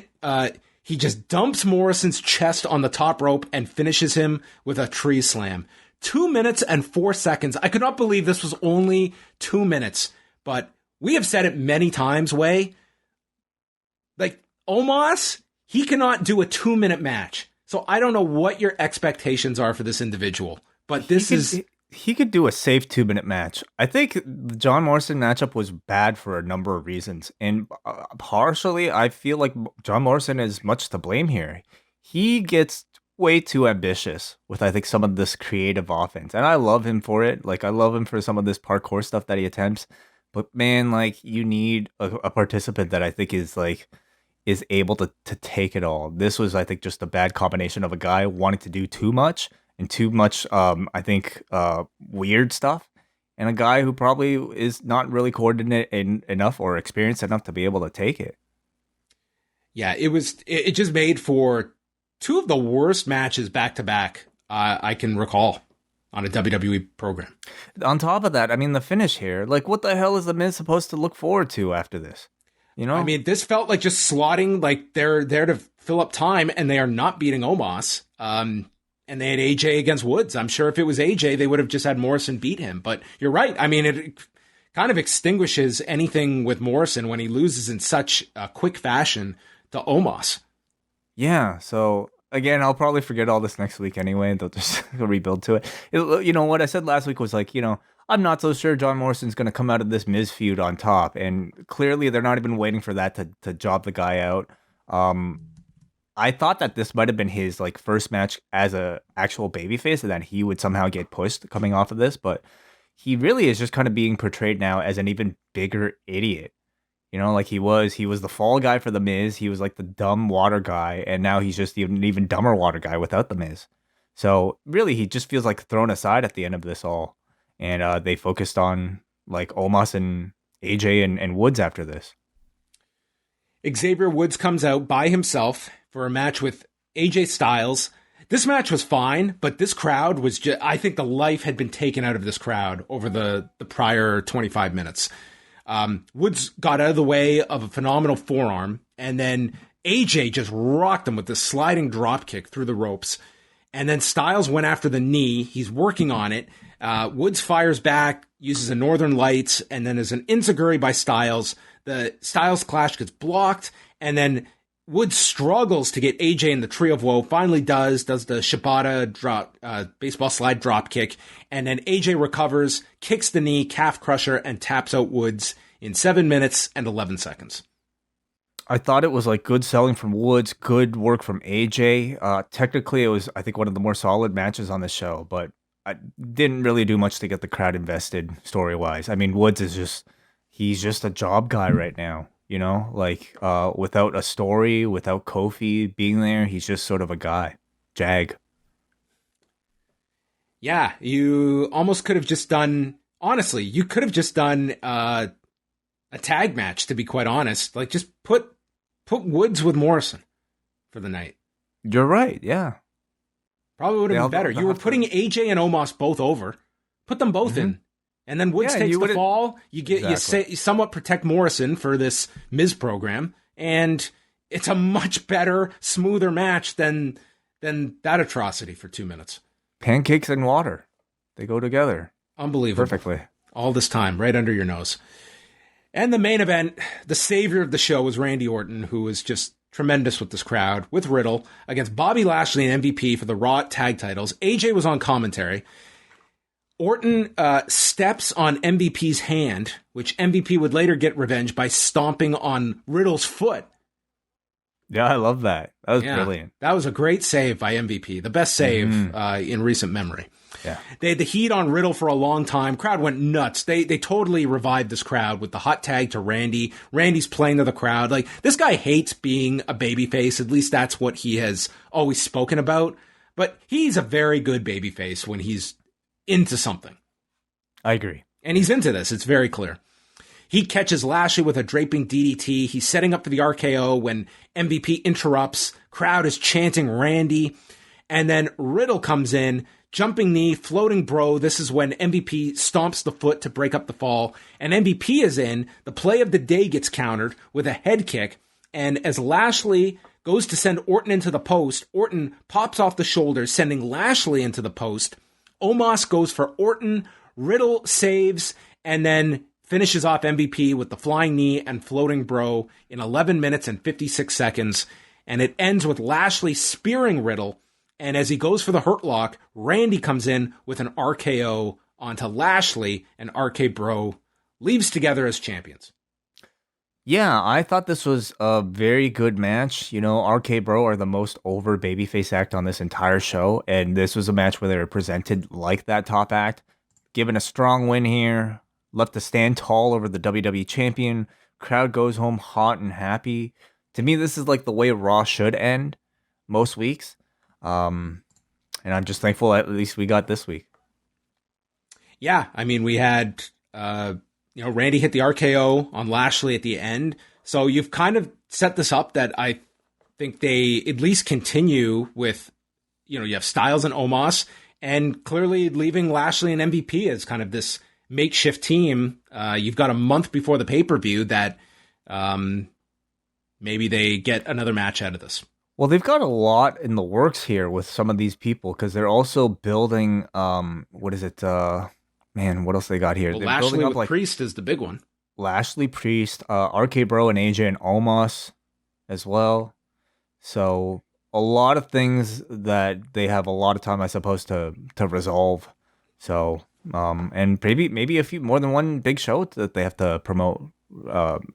he just dumps Morrison's chest on the top rope and finishes him with a tree slam. 2 minutes and 4 seconds. I could not believe this was only 2 minutes, but we have said it many times, Way. Omos, he cannot do a 2-minute match. So I don't know what your expectations are for this individual, but he could do a safe 2-minute match. I think the John Morrison matchup was bad for a number of reasons, and partially I feel like John Morrison is much to blame here. He gets way too ambitious with, I think, some of this creative offense, and I love him for it. I love him for some of this parkour stuff that he attempts, but man, you need a participant that I think is able to take it all. This was, I think, just a bad combination of a guy wanting to do too much and too much, weird stuff, and a guy who probably is not really coordinated enough or experienced enough to be able to take it. Yeah, it just made for 2 of the worst matches back to back I can recall on a WWE program. On top of that, the finish here, what the hell is the Miz supposed to look forward to after this? This felt like just slotting, they're there to fill up time, and they are not beating Omos. And they had AJ against Woods. I'm sure if it was AJ, they would have just had Morrison beat him. But you're right. It kind of extinguishes anything with Morrison when he loses in such a quick fashion to Omos. Yeah. So again, I'll probably forget all this next week anyway. They'll just rebuild to it. What I said last week was I'm not so sure John Morrison's going to come out of this Miz feud on top. And clearly they're not even waiting for that to job the guy out. I thought that this might have been his first match as a actual babyface, and that he would somehow get pushed coming off of this. But he really is just kind of being portrayed now as an even bigger idiot. He was the fall guy for the Miz. He was the dumb water guy, and now he's just an even dumber water guy without the Miz. So really, he just feels thrown aside at the end of this all. And they focused on Omos and AJ and Woods after this. Xavier Woods comes out by himself for a match with AJ Styles. This match was fine, but this crowd was just, I think the life had been taken out of this crowd over the prior 25 minutes. Woods got out of the way of a phenomenal forearm, and then AJ just rocked him with this sliding drop kick through the ropes. And then Styles went after the knee. He's working on it. Woods fires back, uses a Northern Lights, and then there's an enziguri by Styles. The Styles clash gets blocked, and then Woods struggles to get AJ in the Tree of Woe, finally does the Shibata drop, baseball slide drop kick, and then AJ recovers, kicks the knee, calf crusher, and taps out Woods in 7 minutes and 11 seconds. I thought it was like good selling from Woods, good work from AJ. Technically, it was, I think, one of the more solid matches on the show, but I didn't really do much to get the crowd invested story-wise. I mean, Woods is he's just a job guy right now, you know? Like, without a story, without Kofi being there, he's just sort of a guy. Jag. Yeah, you almost could have just done, honestly, you could have just done a tag match, to be quite honest. Like, just put Woods with Morrison for the night. You're right, yeah. Probably would have been better. You were putting AJ and Omos both over. Put them both in. And then Woods takes the fall. You you somewhat protect Morrison for this Miz program. And it's a much better, smoother match than that atrocity for 2 minutes. Pancakes and water. They go together. Unbelievable. Perfectly. All this time, right under your nose. And the main event, the savior of the show was Randy Orton, who was just tremendous with this crowd, with Riddle, against Bobby Lashley and MVP for the Raw tag titles. AJ was on commentary. Orton steps on MVP's hand, which MVP would later get revenge by stomping on Riddle's foot. Yeah, I love that. That was brilliant. That was a great save by MVP, the best save in recent memory. Yeah. They had the heat on Riddle for a long time. Crowd went nuts. They totally revived this crowd with the hot tag to Randy. Randy's playing to the crowd. Like, this guy hates being a babyface. At least that's what he has always spoken about. But he's a very good babyface when he's into something. I agree. And he's into this. It's very clear. He catches Lashley with a draping DDT. He's setting up for the RKO when MVP interrupts. Crowd is chanting Randy. And then Riddle comes in, jumping knee, floating bro. This is when MVP stomps the foot to break up the fall. And MVP is in. The play of the day gets countered with a head kick. And as Lashley goes to send Orton into the post, Orton pops off the shoulder, sending Lashley into the post. Omos goes for Orton. Riddle saves and then finishes off MVP with the flying knee and floating bro in 11 minutes and 56 seconds. And it ends with Lashley spearing Riddle. And as he goes for the Hurt Lock, Randy comes in with an RKO onto Lashley, and RK Bro leaves together as champions. Yeah, I thought this was a very good match. You know, RK Bro are the most over babyface act on this entire show, and this was a match where they were presented like that top act. Given a strong win here, left to stand tall over the WWE champion. Crowd goes home hot and happy. To me, this is like the way Raw should end most weeks. And I'm just thankful at least we got this week. Yeah, I mean, we had, Randy hit the RKO on Lashley at the end. So you've kind of set this up that I think they at least continue with, you have Styles and Omos, and clearly leaving Lashley and MVP as kind of this makeshift team. You've got a month before the pay-per-view that maybe they get another match out of this. Well, they've got a lot in the works here with some of these people because they're also building, what is it? What else they got here? Well, they're Lashley building up, with Priest is the big one. Lashley, Priest, RK Bro and AJ and Omos as well. So a lot of things that they have a lot of time, I suppose, to resolve. So, and maybe a few more than one big show that they have to promote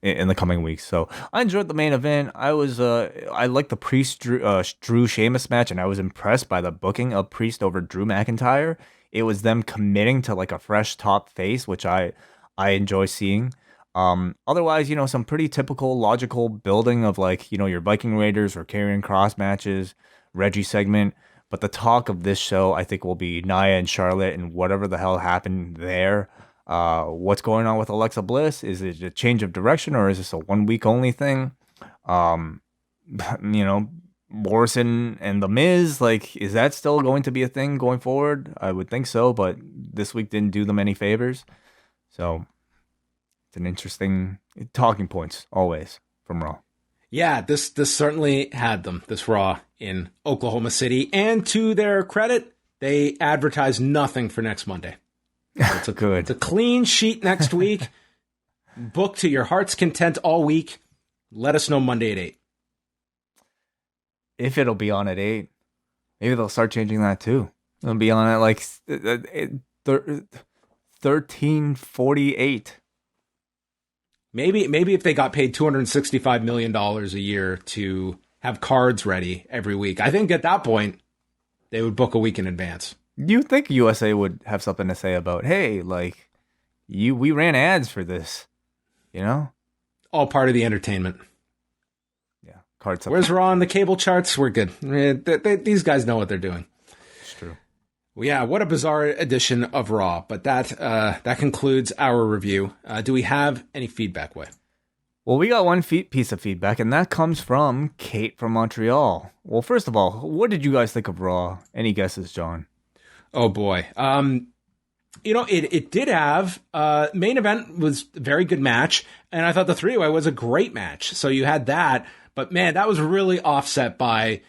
in the coming weeks. So I enjoyed the main event. I liked the Priest Drew Sheamus match, and I was impressed by the booking of Priest over Drew McIntyre. It was them committing to like a fresh top face, which I enjoy seeing. Otherwise, some pretty typical logical building of like, your Viking Raiders or Karrion Kross matches, Reggie segment. But the talk of this show, I think, will be Nia and Charlotte and whatever the hell happened there. What's going on with Alexa Bliss? Is it a change of direction, or is this a 1 week only thing? Morrison and The Miz, like, is that still going to be a thing going forward? I would think so, but this week didn't do them any favors. So it's an interesting talking points always from Raw. Yeah, this certainly had them, this Raw in Oklahoma City. And to their credit, they advertised nothing for next Monday. So Good. It's a clean sheet next week. Book to your heart's content all week. Let us know Monday at 8. If it'll be on at 8. Maybe they'll start changing that too. It'll be on at like 13:48. Maybe if they got paid $265 million a year to have cards ready every week, I think at that point they would book a week in advance. You think USA would have something to say about, hey, like, we ran ads for this, you know? All part of the entertainment. Yeah, cards. Where's Raw on the cable charts? We're good. These guys know what they're doing. It's true. Well, yeah, what a bizarre edition of Raw. But that concludes our review. Do we have any feedback, Way? Well, we got one piece of feedback, and that comes from Kate from Montreal. Well, first of all, what did you guys think of Raw? Any guesses, John? Oh, boy. It did have main event was a very good match, and I thought the three-way was a great match. So you had that, but man, that was really offset by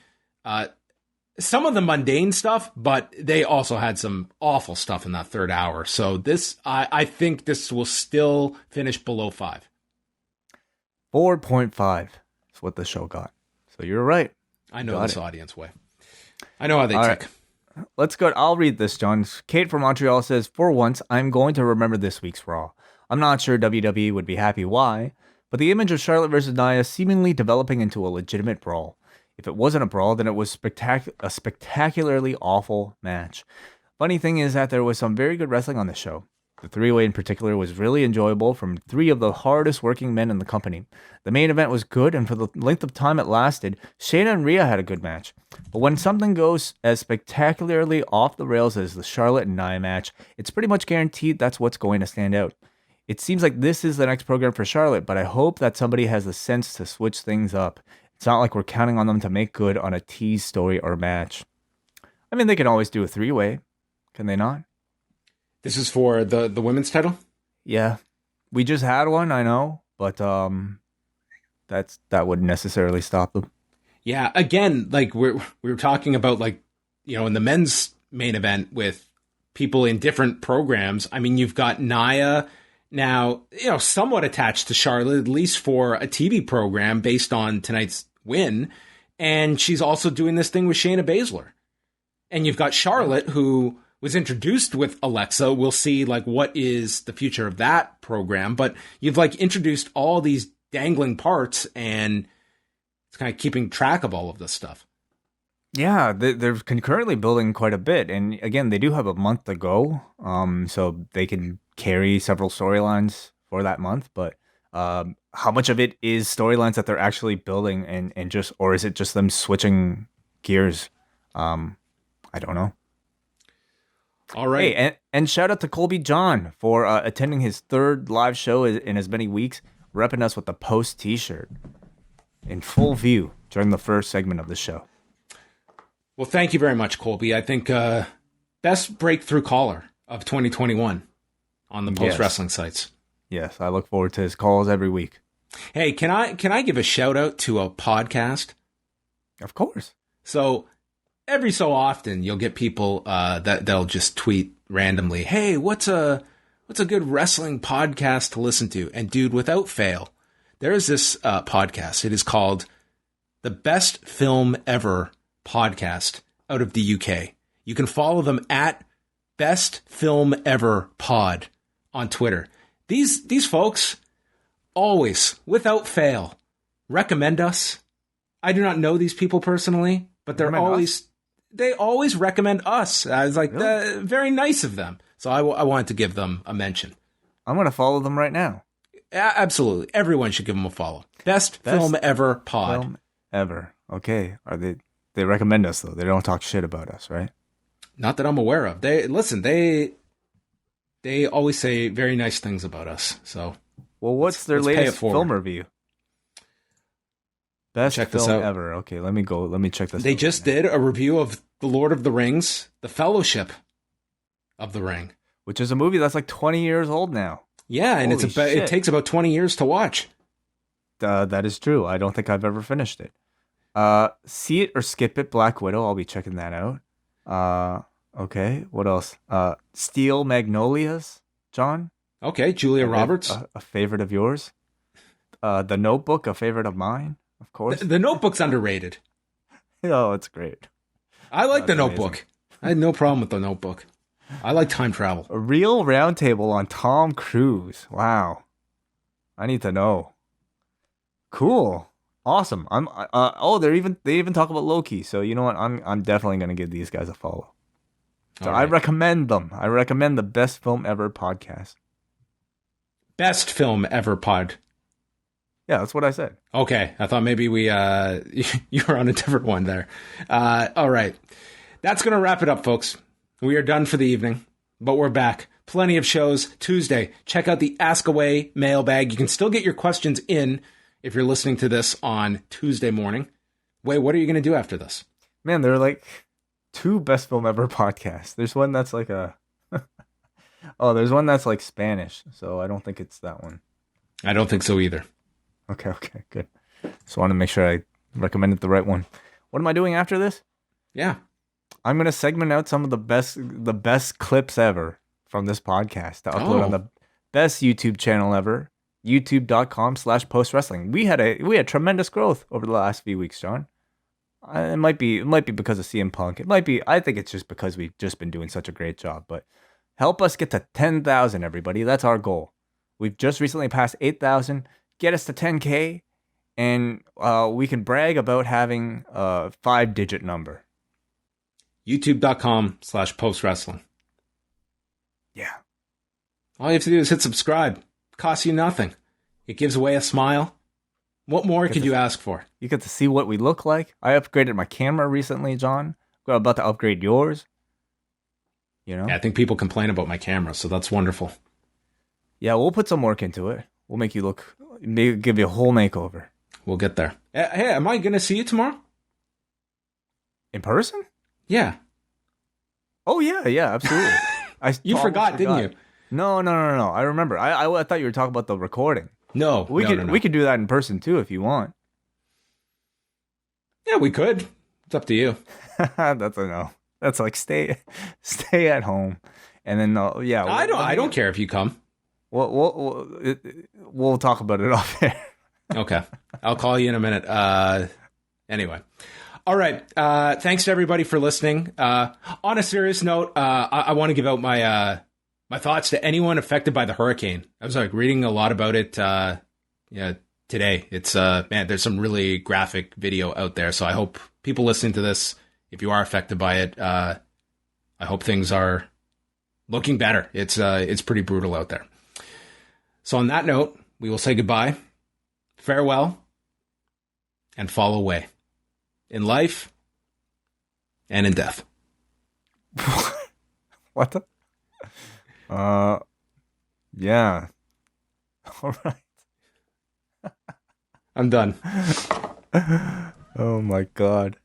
some of the mundane stuff, but they also had some awful stuff in that third hour. So this, I think this will still finish below 5. 4.5 is what the show got. So you're right. I know this audience, Way. I know how they tick. Right. Let's go. I'll read this, John. Kate from Montreal says, for once, I'm going to remember this week's Raw. I'm not sure WWE would be happy why, but the image of Charlotte versus Nia seemingly developing into a legitimate brawl. If it wasn't a brawl, then it was a spectacularly awful match. Funny thing is that there was some very good wrestling on the show. The three-way in particular was really enjoyable from 3 of the hardest working men in the company. The main event was good, and for the length of time it lasted, Shayna and Rhea had a good match. But when something goes as spectacularly off the rails as the Charlotte and Nia match, it's pretty much guaranteed that's what's going to stand out. It seems like this is the next program for Charlotte, but I hope that somebody has the sense to switch things up. It's not like we're counting on them to make good on a tease story or match. I mean, they can always do a three-way. Can they not? This is for the women's title? Yeah. We just had one, I know, but that wouldn't necessarily stop them. Yeah, again, like we were talking about, like, in the men's main event with people in different programs. I mean, you've got Nia now, somewhat attached to Charlotte, at least for a TV program based on tonight's win. And she's also doing this thing with Shayna Baszler. And you've got Charlotte, who was introduced with Alexa. We'll see, like, what is the future of that program. But you've, like, introduced all these dangling parts, and it's kind of keeping track of all of this stuff. Yeah, they're concurrently building quite a bit. And again, they do have a month to go. So they can carry several storylines for that month. But how much of it is storylines that they're actually building and just, or is it just them switching gears? I don't know. All right. Hey, and shout out to Colby John for attending his 3rd live show in as many weeks, repping us with the Post t-shirt in full view during the first segment of the show. Well, thank you very much, Colby. I think best breakthrough caller of 2021 on the Post Wrestling sites. Yes, I look forward to his calls every week. Hey, can I give a shout out to a podcast? Of course. So every so often you'll get people that they'll just tweet randomly, "Hey, what's a good wrestling podcast to listen to?" And dude, without fail, there is this podcast. It is called the Best Film Ever podcast out of the UK. You can follow them at Best Film Ever Pod on Twitter. These folks always, without fail, recommend us. I do not know these people personally, but they always recommend us. I was like, really? Very nice of them. So I wanted to give them a mention. I'm going to follow them right now. Absolutely. Everyone should give them a follow. Best Film Ever Pod. Film ever. Okay. They recommend us, though. They don't talk shit about us, right? Not that I'm aware of. They always say very nice things about us. So, well, what's their latest film review? Best film ever. Okay, let me go. Let me check this out. They just did a review of The Lord of the Rings, The Fellowship of the Ring, which is a movie that's like 20 years old now. Yeah, and it takes about 20 years to watch. That is true. I don't think I've ever finished it. See It or Skip It, Black Widow. I'll be checking that out. Okay. What else? Steel Magnolias, John. Okay, Julia Roberts. A favorite of yours. The Notebook, a favorite of mine, of course. The Notebook's underrated. Oh, it's great. I like The Notebook. Amazing. I had no problem with The Notebook. I like time travel. A real roundtable on Tom Cruise. Wow. I need to know. Cool. Awesome. They even talk about Loki. So you know what? I'm definitely gonna give these guys a follow. So right. I recommend them. I recommend the Best Film Ever podcast. Best Film Ever pod. Yeah, that's what I said. Okay. I thought maybe you were on a different one there. All right. That's going to wrap it up, folks. We are done for the evening, but we're back. Plenty of shows Tuesday. Check out the Ask Away mailbag. You can still get your questions in if you're listening to this on Tuesday morning. Wait, what are you going to do after this? Man, there are like 2 Best Film Ever podcasts. There's one that's like there's one that's like Spanish, so I don't think it's that one. I don't think so either. Okay, good. Just want to make sure I recommended the right one. What am I doing after this? Yeah. I'm going to segment out some of the best clips ever from this podcast to upload on the best YouTube channel ever, youtube.com/postwrestling. We had tremendous growth over the last few weeks, John. It might be because of CM Punk. I think it's just because we've just been doing such a great job, but help us get to 10,000, everybody. That's our goal. We've just recently passed 8,000. Get us to 10K, and we can brag about having a 5-digit number. YouTube.com/postwrestling. Yeah. All you have to do is hit subscribe. Costs you nothing. It gives away a smile. What more could you ask for? You get to see what we look like. I upgraded my camera recently, John. We're about to upgrade yours. You know? Yeah, I think people complain about my camera, so that's wonderful. Yeah, we'll put some work into it. We'll make you look... give you a whole makeover. We'll get there. Hey, am I going to see you tomorrow? In person? Yeah. Oh, yeah, absolutely. You forgot, didn't you? No. I remember. I thought you were talking about the recording. No, we could do that in person, too, if you want. Yeah, we could. It's up to you. That's a no. That's like stay at home. And then, yeah. I don't care if you come. We'll talk about it off air. Okay. I'll call you in a minute. Anyway. All right. Thanks to everybody for listening. On a serious note, I want to give out my thoughts to anyone affected by the hurricane. I was reading a lot about it today. It's man, there's some really graphic video out there. So I hope people listening to this, if you are affected by it, I hope things are looking better. It's pretty brutal out there. So on that note, we will say goodbye, farewell, and fall away. In life and in death. What the? Yeah. All right. I'm done. Oh my God.